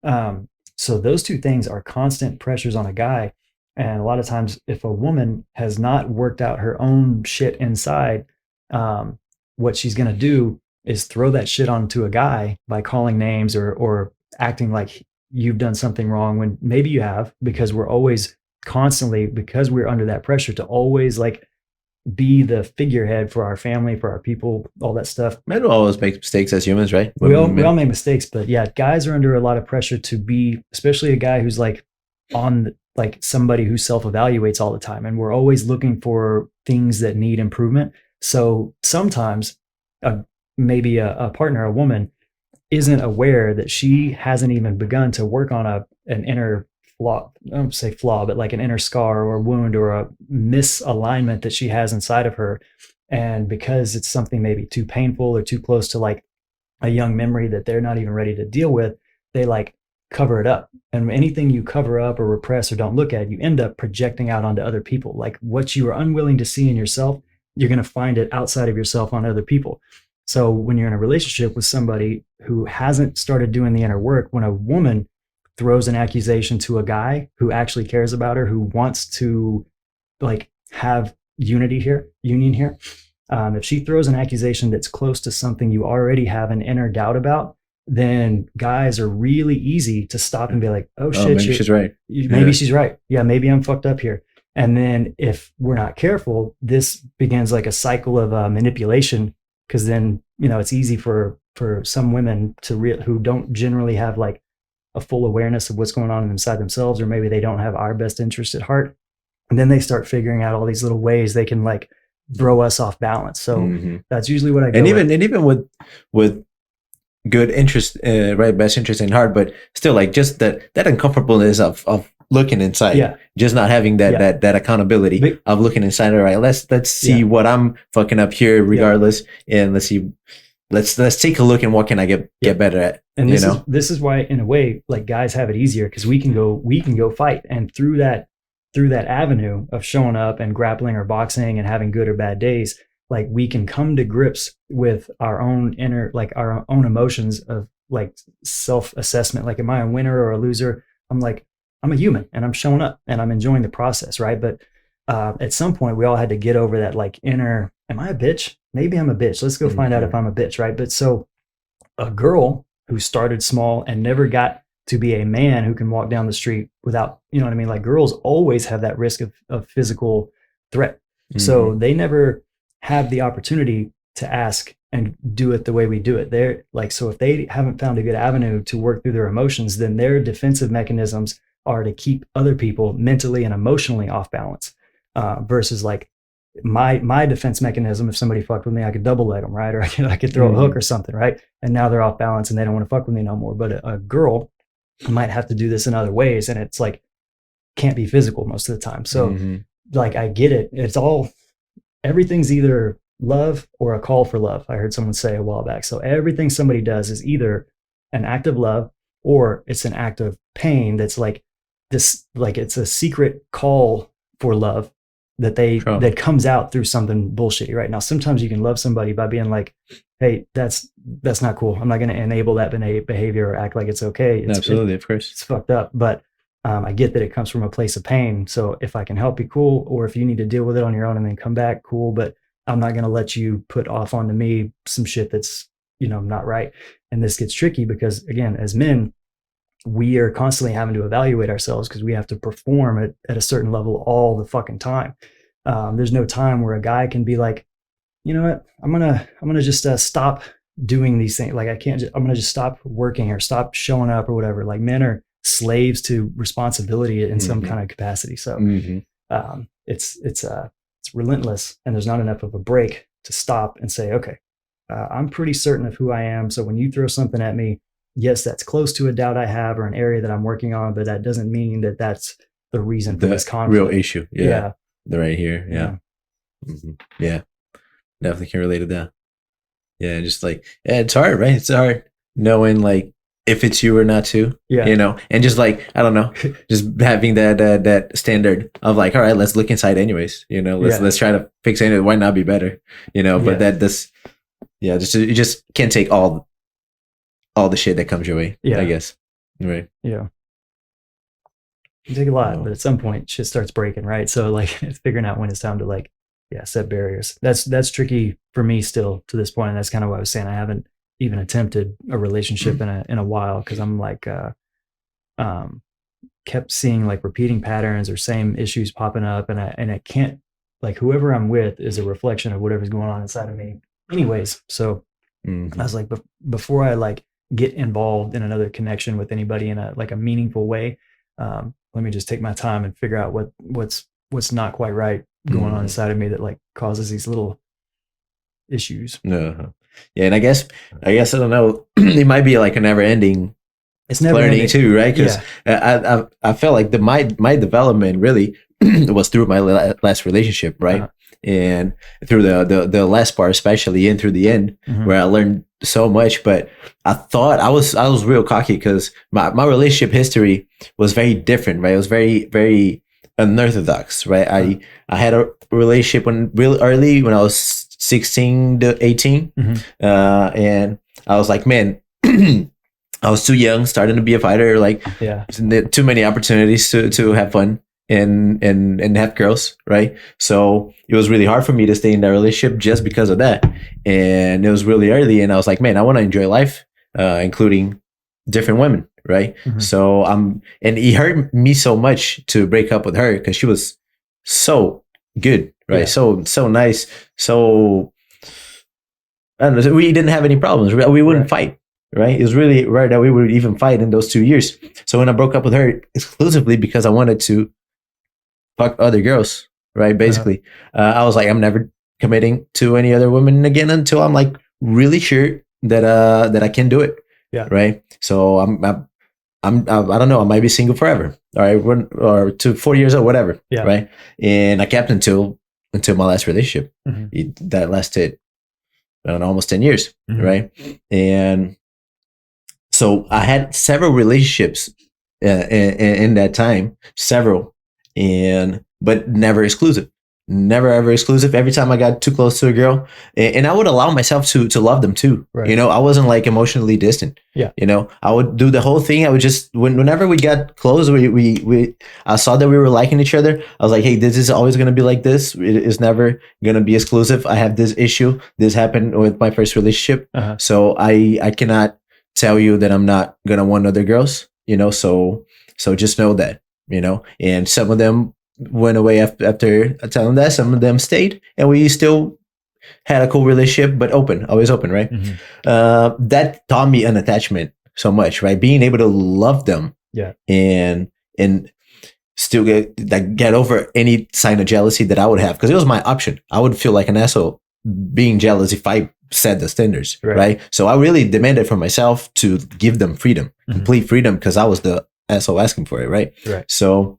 So those two things are constant pressures on a guy. And a lot of times, if a woman has not worked out her own shit inside, what she's going to do is throw that shit onto a guy by calling names or acting like you've done something wrong when maybe you have, because we're always constantly, because we're under that pressure to always like be the figurehead for our family, for our people, all that stuff. Men will always make mistakes as humans, right? We all make mistakes, but yeah, guys are under a lot of pressure to be, especially a guy who's like like somebody who self-evaluates all the time, and we're always looking for things that need improvement. So sometimes maybe a partner, a woman, isn't aware that she hasn't even begun to work on an inner flaw. I don't say flaw, but like an inner scar or a wound or a misalignment that she has inside of her. And because it's something maybe too painful or too close to like a young memory that they're not even ready to deal with, they like cover it up. And anything you cover up or repress or don't look at, you end up projecting out onto other people. Like, what you are unwilling to see in yourself, you're going to find it outside of yourself on other people. So when you're in a relationship with somebody who hasn't started doing the inner work, when a woman throws an accusation to a guy who actually cares about her, who wants to like have union here, if she throws an accusation that's close to something you already have an inner doubt about, then guys are really easy to stop and be like, oh shit, maybe she's right. Maybe she's right. Yeah, maybe I'm fucked up here. And then if we're not careful, this begins like a cycle of manipulation, because then, you know, it's easy for some women who don't generally have like a full awareness of what's going on inside themselves, or maybe they don't have our best interest at heart. And then they start figuring out all these little ways they can like throw us off balance. So that's usually what I go with. And even with good interest, right, best interest in heart, but still like just that uncomfortableness of looking inside, just not having that accountability of looking inside. All right, let's see what I'm fucking up here regardless, and let's see, let's take a look and what can I get better at. And this is why, in a way, like, guys have it easier, because we can go fight, and through that avenue of showing up and grappling or boxing and having good or bad days, like, we can come to grips with our own inner, like our own emotions of like self-assessment. Like, am I a winner or a loser? I'm like, I'm a human and I'm showing up and I'm enjoying the process. Right. But at some point we all had to get over that like inner, am I a bitch? Maybe I'm a bitch. Let's go find out if I'm a bitch. Right. But so a girl who started small and never got to be a man who can walk down the street without, you know what I mean? Like, girls always have that risk of physical threat. So they never have the opportunity to ask and do it the way we do it. They're like, so if they haven't found a good avenue to work through their emotions, then their defensive mechanisms are to keep other people mentally and emotionally off balance, versus like my defense mechanism. If somebody fucked with me, I could double leg them, right? Or I could throw a hook or something, right? And now they're off balance and they don't want to fuck with me no more. But a girl might have to do this in other ways, and it's like can't be physical most of the time. So like, I get it. It's all, everything's either love or a call for love. I heard someone say a while back. So everything somebody does is either an act of love or it's an act of pain. That's like this, like it's a secret call for love that comes out through something bullshitty. Right now, sometimes you can love somebody by being like, hey, that's not cool. I'm not going to enable that behavior or act like it's okay. Absolutely, of course. It's fucked up. But I get that it comes from a place of pain. So if I can help you, cool. Or if you need to deal with it on your own and then come back, cool. But I'm not going to let you put off onto me some shit that's, not right. And this gets tricky because, again, as men, we are constantly having to evaluate ourselves because we have to perform at a certain level all the fucking time. There's no time where a guy can be like, you know what, I'm gonna just stop doing these things. Like, I'm gonna just stop working or stop showing up or whatever. Like, men are slaves to responsibility in some kind of capacity. So it's relentless, and there's not enough of a break to stop and say, okay, I'm pretty certain of who I am. So when you throw something at me, yes, that's close to a doubt I have or an area that I'm working on, but that doesn't mean that that's the reason for this conflict. Real issue. Yeah. They're right here. Yeah. Yeah. Definitely can relate to that. Yeah. Just like, it's hard, right? It's hard knowing like if it's you or not too, and just like, I don't know, just having that standard of like, all right, let's look inside anyways, let's try to fix it. Why not be better? But you just can't take all the shit that comes your way, I guess. Right. Yeah. You take a lot, but at some point shit starts breaking, right? So like, it's figuring out when it's time to like, set barriers. That's tricky for me still to this point. And that's kind of what I was saying. I haven't even attempted a relationship in a while, because I'm like, kept seeing like repeating patterns or same issues popping up. And I can't, like, whoever I'm with is a reflection of whatever's going on inside of me anyways. So I was like, before I like get involved in another connection with anybody in a meaningful way, let me just take my time and figure out what's not quite right going on inside of me that like causes these little issues. Yeah, and I guess I don't know. It might be like a never ending. It's never learning ending too, right? Because I felt like my development really was through my last relationship, right? And through the last part, especially, and through the end, where I learned so much. But I thought I was real cocky because my relationship history was very different, right? It was very, very unorthodox, right? I had a relationship real early when I was 16 to 18, and I was like, man. I was too young, starting to be a fighter. Like, too many opportunities to have fun and have girls, right? So it was really hard for me to stay in that relationship just because of that. And it was really early, and I was like, man, I want to enjoy life, including different women, right? So and it hurt me so much to break up with her because she was so good, right? So nice. So I don't know. We didn't have any problems. We wouldn't fight. Right. It was really rare that we would even fight in those 2 years. So when I broke up with her exclusively because I wanted to fuck other girls, right? Basically, I was like, I'm never committing to any other women again until I'm like really sure that I can do it. Yeah. Right. So I don't know. I might be single forever. All right. Or to 40 years old, whatever. Yeah. Right. And I kept until my last relationship. That lasted almost 10 years. Right. And so I had several relationships in that time, but never exclusive, never ever exclusive. Every time I got too close to a girl, and I would allow myself to love them too. Right. You know, I wasn't like emotionally distant. Yeah. You know, I would do the whole thing. I would just whenever we got close, I saw that we were liking each other. I was like, hey, this is always gonna be like this. It is never gonna be exclusive. I have this issue. This happened with my first relationship, so I cannot tell you that I'm not gonna want other girls. You know, so just know that. You know, and some of them went away after telling that. Some of them stayed, and we still had a cool relationship, but always open, right? That taught me an attachment so much, right? Being able to love them, and still get over any sign of jealousy that I would have, because it was my option. I would feel like an asshole being jealous if I set the standards, right? So I really demanded for myself to give them freedom, complete freedom, because I was the asshole asking for it, right? So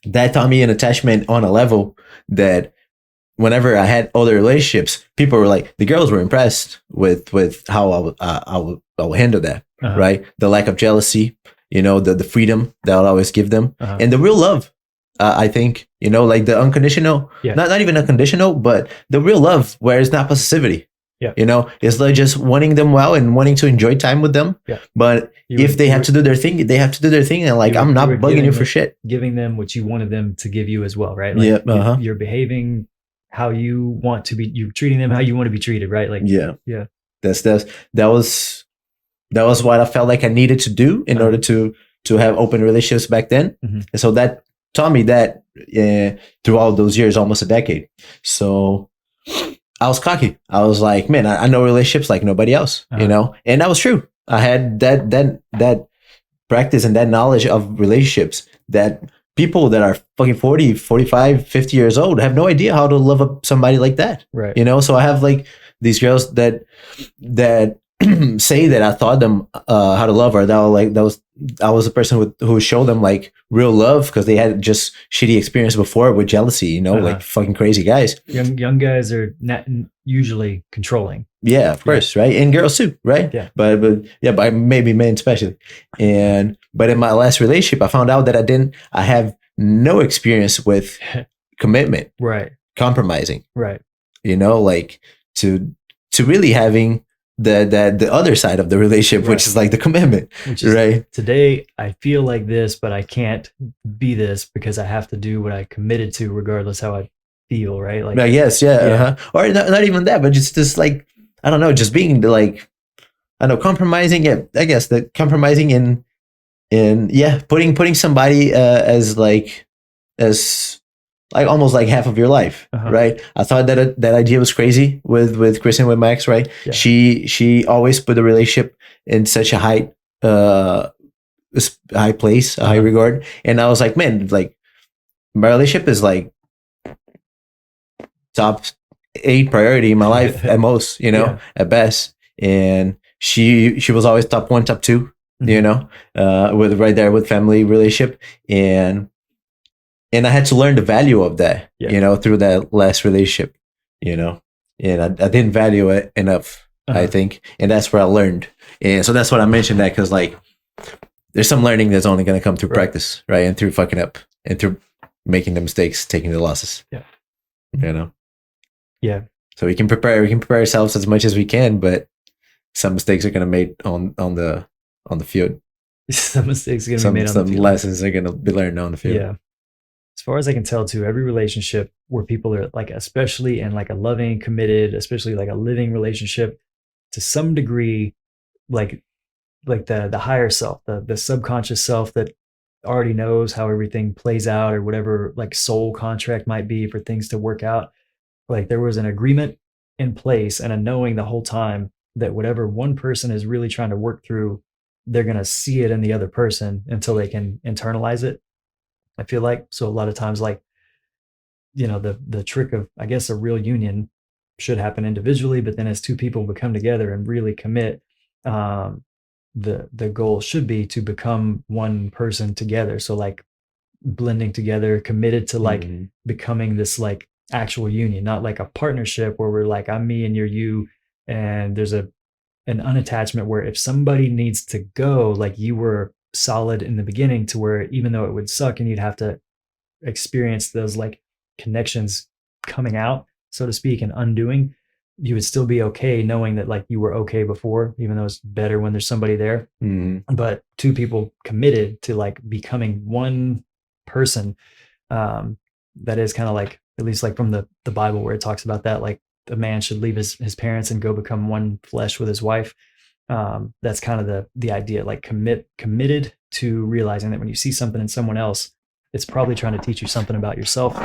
that taught me an attachment on a level that whenever I had other relationships, people were like, the girls were impressed with how I would handle that, right? The lack of jealousy, you know, the freedom that I'll always give them, and the real love. I think, you know, like the unconditional, not even unconditional, but the real love where it's not possessivity. You know, it's like just wanting them well and wanting to enjoy time with them. But if they have to do their thing, they have to do their thing. And like, I'm not bugging you for shit. Giving them what you wanted them to give you as well, right? Like you're behaving how you want to be, you're treating them how you want to be treated, right? Like, that was what I felt like I needed to do in order to have open relationships back then. And so that taught me that through all those years, almost a decade. So I was cocky. I was like, man, I know relationships like nobody else, you know? And that was true. I had that practice and that knowledge of relationships that people that are fucking 40, 45, 50 years old have no idea how to love somebody like that. Right. You know? So I have like these girls that say that I taught them how to love her. I was the person who showed them like real love, because they had just shitty experience before with jealousy, you know, like fucking crazy guys. Young guys are not usually controlling. Yeah, of course, right? And girls too, right? Yeah. But maybe men especially. But in my last relationship, I found out that I have no experience with commitment, right? Compromising, right? You know, like to really having the other side of the relationship, which is like the commitment, right? Today I feel like this, but I can't be this because I have to do what I committed to, regardless how I feel, right? Like, I guess, or not even that, but just like, I don't know, just being like, I don't know, compromising. Yeah, I guess that compromising in putting somebody as almost like half of your life, right? I thought that idea was crazy with Chris and with Max, right? Yeah. She always put the relationship in such a high place, a high regard, and I was like, man, like my relationship is like top 8 priority in my life at most, you know, at best, and she was always top 1, top 2, you know, with right there with family relationship, and I had to learn the value of that, you know, through that last relationship, you know, and I didn't value it enough, I think. And that's where I learned. And so that's what I mentioned that, because like there's some learning that's only going to come through practice, right? And through fucking up and through making the mistakes, taking the losses, you know? Yeah. So we can prepare ourselves as much as we can, but some mistakes are going to be made on the field. Some mistakes are going to be made on the field. Some lessons are going to be learned on the field. Yeah. As far as I can tell too, every relationship where people are like, especially in like a loving, committed, especially like a living relationship, to some degree, like the higher self, the subconscious self that already knows how everything plays out, or whatever like soul contract might be for things to work out. Like there was an agreement in place and a knowing the whole time that whatever one person is really trying to work through, they're going to see it in the other person until they can internalize it. I feel like, so a lot of times, like, you know, the trick of, I guess, a real union should happen individually, but then as two people become together and really commit, the goal should be to become one person together. So like blending together, committed to like becoming this like actual union, not like a partnership where we're like, I'm me and you're you, and there's an unattachment where if somebody needs to go, like you were solid in the beginning to where even though it would suck and you'd have to experience those like connections coming out, so to speak, and undoing, you would still be okay knowing that like you were okay before, even though it's better when there's somebody there. But two people committed to like becoming one person, that is kind of like, at least like from the Bible where it talks about that, like a man should leave his parents and go become one flesh with his wife. That's kind of the idea, like committed to realizing that when you see something in someone else, it's probably trying to teach you something about yourself,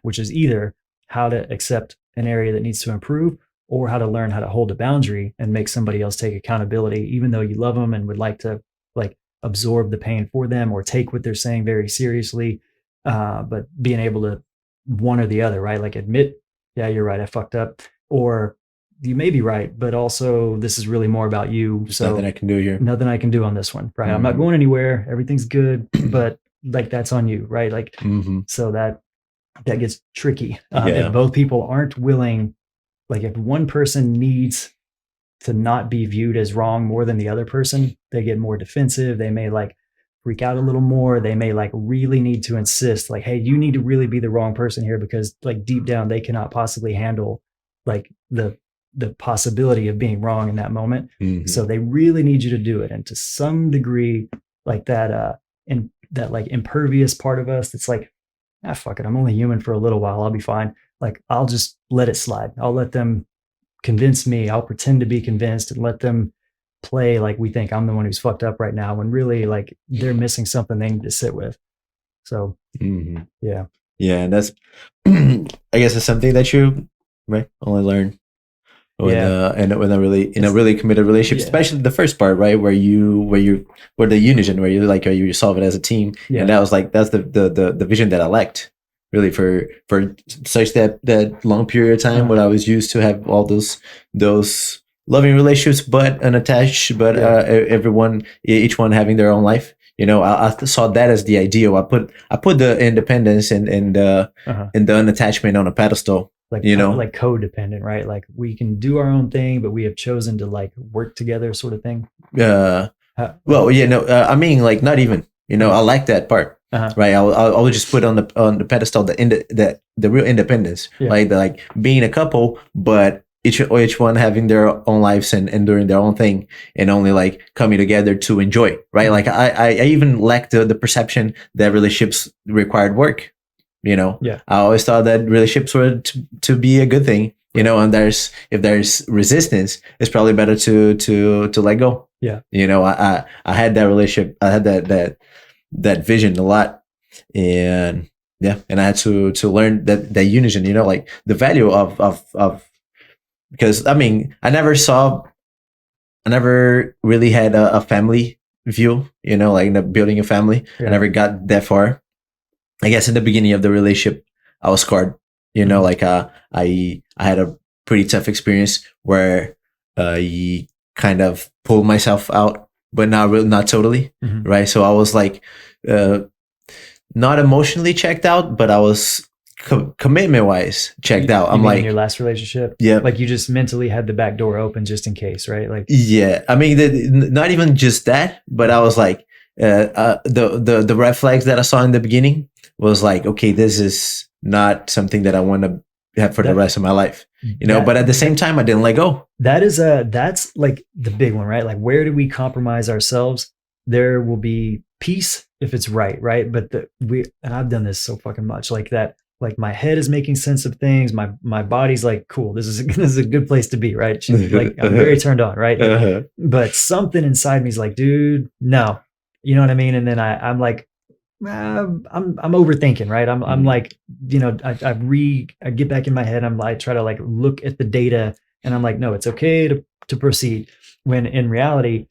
which is either how to accept an area that needs to improve, or how to learn how to hold a boundary and make somebody else take accountability, even though you love them and would like to like absorb the pain for them or take what they're saying very seriously. But being able to one or the other, right? Like admit, yeah, you're right, I fucked up, or you may be right, but also this is really more about you. There's nothing I can do here. Nothing I can do on this one, right? I'm not going anywhere. Everything's good, but like that's on you, right? Like, so that gets tricky. If both people aren't willing, like if one person needs to not be viewed as wrong more than the other person, they get more defensive. They may like freak out a little more. They may like really need to insist like, hey, you need to really be the wrong person here, because like deep down they cannot possibly handle like the possibility of being wrong in that moment. So they really need you to do it. And to some degree, like that in that like impervious part of us that's like, fuck it, I'm only human for a little while, I'll be fine. Like I'll just let it slide. I'll let them convince me. I'll pretend to be convinced and let them play like we think I'm the one who's fucked up right now, when really like they're missing something they need to sit with. So yeah, and that's I guess it's something that you only learn with in a really committed relationship, especially the first part, right, where the unison, where you solve it as a team. And that was like, that's the vision that I lacked really for such that long period of time when I was used to have all those loving relationships but unattached, but each one having their own life. I saw that as the ideal. I put the independence and the unattachment on a pedestal. Like like codependent, right? Like we can do our own thing, but we have chosen to like work together, sort of thing. I mean, like not even. I like that part. Right, I'll just put on the pedestal the real independence, like being a couple, but each one having their own lives and doing their own thing, and only like coming together to enjoy, right? Like I even lacked the perception that relationships required work. I always thought that relationships were to be a good thing, and if there's resistance, it's probably better to let go. I had that relationship, I had that vision a lot, and I had to learn that unison, like the value of because I mean I never really had a family view, like building a family. I never got that far. I guess in the beginning of the relationship I was scarred, like I had a pretty tough experience where I kind of pulled myself out, but not totally, right? So I was like not emotionally checked out, but I was commitment wise checked out. I'm like, in your last relationship, like you just mentally had the back door open just in case, right? Like I mean not even just that, but I was like the red flags that I saw in the beginning was like, okay, this is not something that I want to have for the rest of my life, but at the same time I didn't let go. That's like the big one, right? Like where do we compromise ourselves? There will be peace if it's right? But and I've done this so fucking much, like that, like my head is making sense of things. My body's like, cool, this is a good place to be, right? Like I'm very turned on, right? But something inside me is like, dude, no, you know what I mean? And then I'm like, I'm overthinking, right? I'm like, I get back in my head. I try to like look at the data, and I'm like, no, it's okay to proceed. When in reality,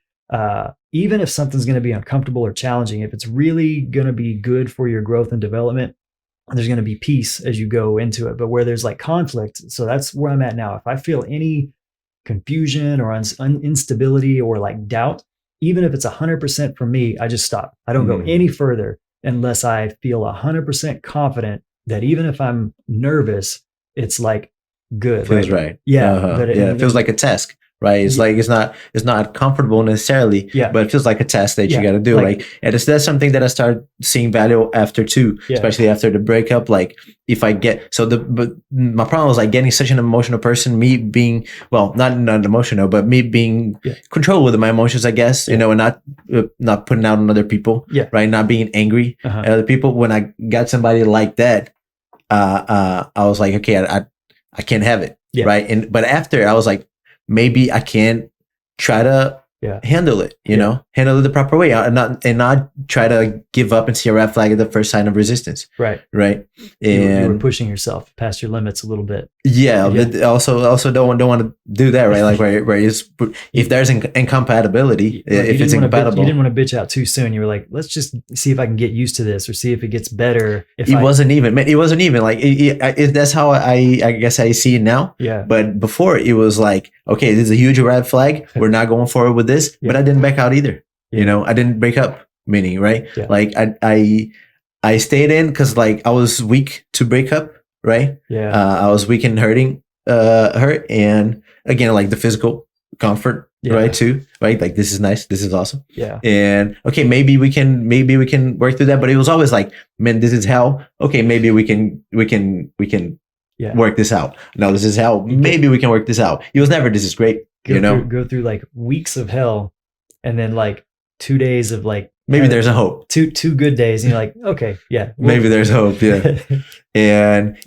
even if something's going to be uncomfortable or challenging, if it's really going to be good for your growth and development, there's going to be peace as you go into it. But where there's like conflict, so that's where I'm at now. If I feel any confusion or instability or like doubt, even if it's 100% for me, I just stop. I don't go any further unless I feel 100% confident that even if I'm nervous, it's like good. Feels right. Yeah. But it feels like a task. right? It's like it's not comfortable necessarily, but it feels like a test that you got to do. Like, and that's something that I started seeing value after too, especially after the breakup. Like, if I get but my problem was like getting such an emotional person, me being not emotional, but me being controlled with my emotions, I guess, you know, and not putting out on other people, right? Not being angry at other people. When I got somebody like that, I was like, okay, I can't have it, right? But after, I was like, maybe I can try to handle it, you know, handle it the proper way, and not try to give up and see a red flag at the first sign of resistance. Right. And you were pushing yourself past your limits a little bit. Also don't want to do that, right? Like where if there's incompatibility, if it's incompatible. You didn't want to bitch out too soon. You were like, let's just see if I can get used to this, or see if it gets better. It wasn't even like that's how I guess I see it now. But before, it was like, okay, this is a huge red flag. We're not going forward with this. But I didn't back out either. You know, I didn't break up, meaning, right? Like I stayed in because like I was weak to break up, right? I was weak and hurting hurt, and again, like the physical comfort, right, too, right? Like, this is nice, this is awesome, and okay, maybe we can work through that. But it was always like, man, this is hell. Okay, maybe we can work this out. No, this is hell. Maybe we can work this out. It was never, this is great. Go through like weeks of hell, and then like 2 days of like, maybe there's a hope. Two good days, and you're like, okay, maybe there's hope, and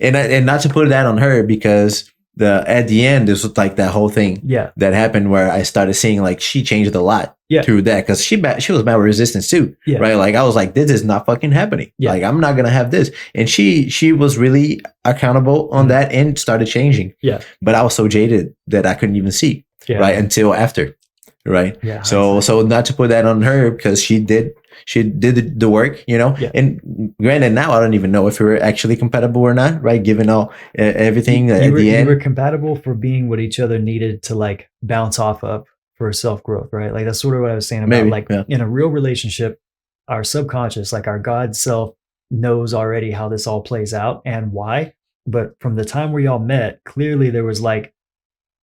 not to put that on her, because at the end, this was like that whole thing that happened where I started seeing like she changed a lot through that, because she was mad with resistance too, right? Like, I was like, this is not fucking happening. Like, I'm not gonna have this, and she was really accountable on that and started changing. But I was so jaded that I couldn't even see right until after. Right. So not to put that on her, because she did the work, you know, and granted, now I don't even know if we were actually compatible or not, right? Given all everything at the end. You were compatible for being what each other needed to like bounce off of for self-growth, right? Like, that's sort of what I was saying about in a real relationship, our subconscious, like our God self, knows already how this all plays out and why. But from the time where y'all met, clearly there was like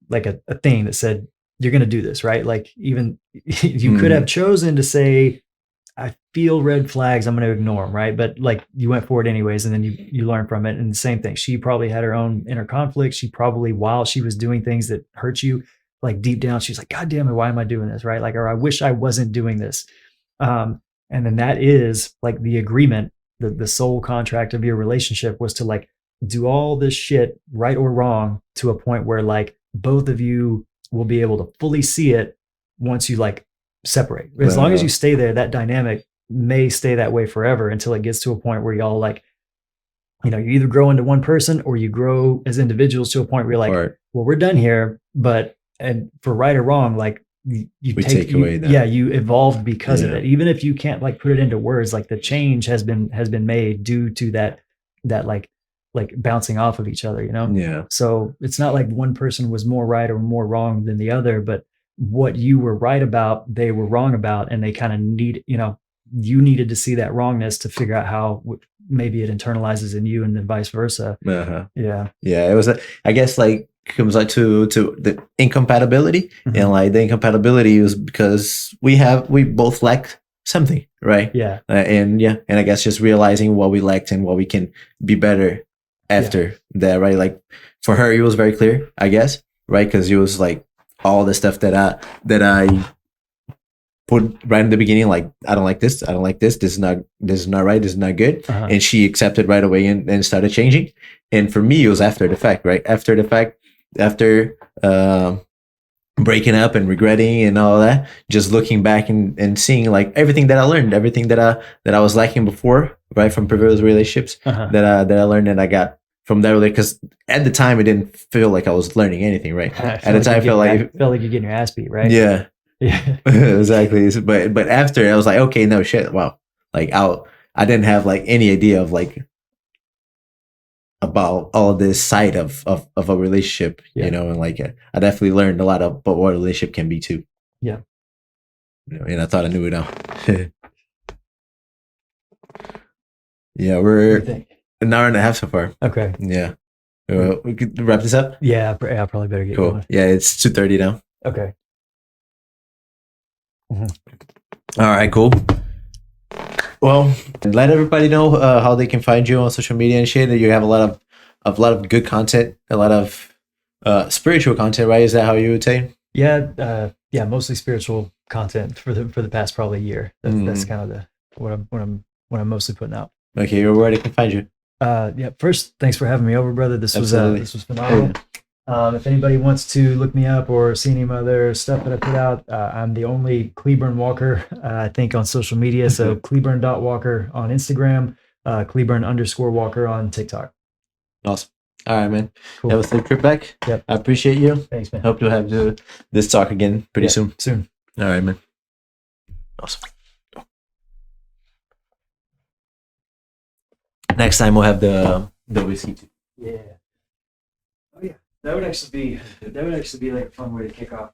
a thing that said, you're going to do this, right? Like, even you could have chosen to say, I feel red flags, I'm going to ignore them, right? But like, you went for it anyways, and then you learn from it. And the same thing, she probably had her own inner conflict. She probably, while she was doing things that hurt you, like deep down, she's like, God damn it, why am I doing this, right? Like, or I wish I wasn't doing this. And then that is like the agreement, the soul contract of your relationship was to like do all this shit, right or wrong, to a point where like both of you will be able to fully see it once you like separate. As long as you stay there, that dynamic may stay that way forever, until it gets to a point where y'all like, you know, you either grow into one person or you grow as individuals to a point where you're like, well, we're done here. But, and for right or wrong, like you take away that. You evolved because of it. Even if you can't like put it into words, like the change has been made due to that like bouncing off of each other, you know? So it's not like one person was more right or more wrong than the other, but what you were right about, they were wrong about, and they kind of you needed to see that wrongness to figure out how maybe it internalizes in you, and then vice versa. It was, I guess, like, comes like to the incompatibility, and like the incompatibility was because we both lacked something, right? And I guess just realizing what we lacked and what we can be better after that, right? Like, for her, it was very clear, I guess, right? Because it was like all the stuff that I put right in the beginning, like, I don't like this, this is not right, this is not good, and she accepted right away and started changing. And for me, it was after the fact, right? After the fact, after breaking up and regretting and all that, just looking back and seeing like everything that I learned, everything that I was lacking before, right, from previous relationships, that I learned and I got from that, because at the time it didn't feel like I was learning anything, right? At the time, I felt like you're getting your ass beat, right? Yeah, exactly. But after, I was like, okay, no shit, wow, like I didn't have like any idea of like about all this side of a relationship, you know, and like I definitely learned a lot about what a relationship can be too. And I thought I knew it now. We're an hour and a half so far. Okay. We could wrap this up. I probably better get going. Yeah, it's 2:30 now. Okay. All right, cool. Well, let everybody know how they can find you on social media and shit. You have a lot of good content, a lot of spiritual content, right? Is that how you would say? Yeah, mostly spiritual content for the past probably year. That's kind of what I'm mostly putting out. Okay, where they can find you. Yeah. First, thanks for having me over, brother. This was phenomenal. Yeah. If anybody wants to look me up or see any other stuff that I put out, I'm the only Cleburn Walker, I think, on social media. So Cleburn.Walker on Instagram, Cleburn_Walker on TikTok. Awesome. All right, man. Cool. Have a safe trip back. Yep. I appreciate you. Thanks, man. Hope to have this talk again pretty soon. Soon. All right, man. Awesome. Next time we'll have the whiskey too. Yeah. Oh yeah. That would actually be like a fun way to kick off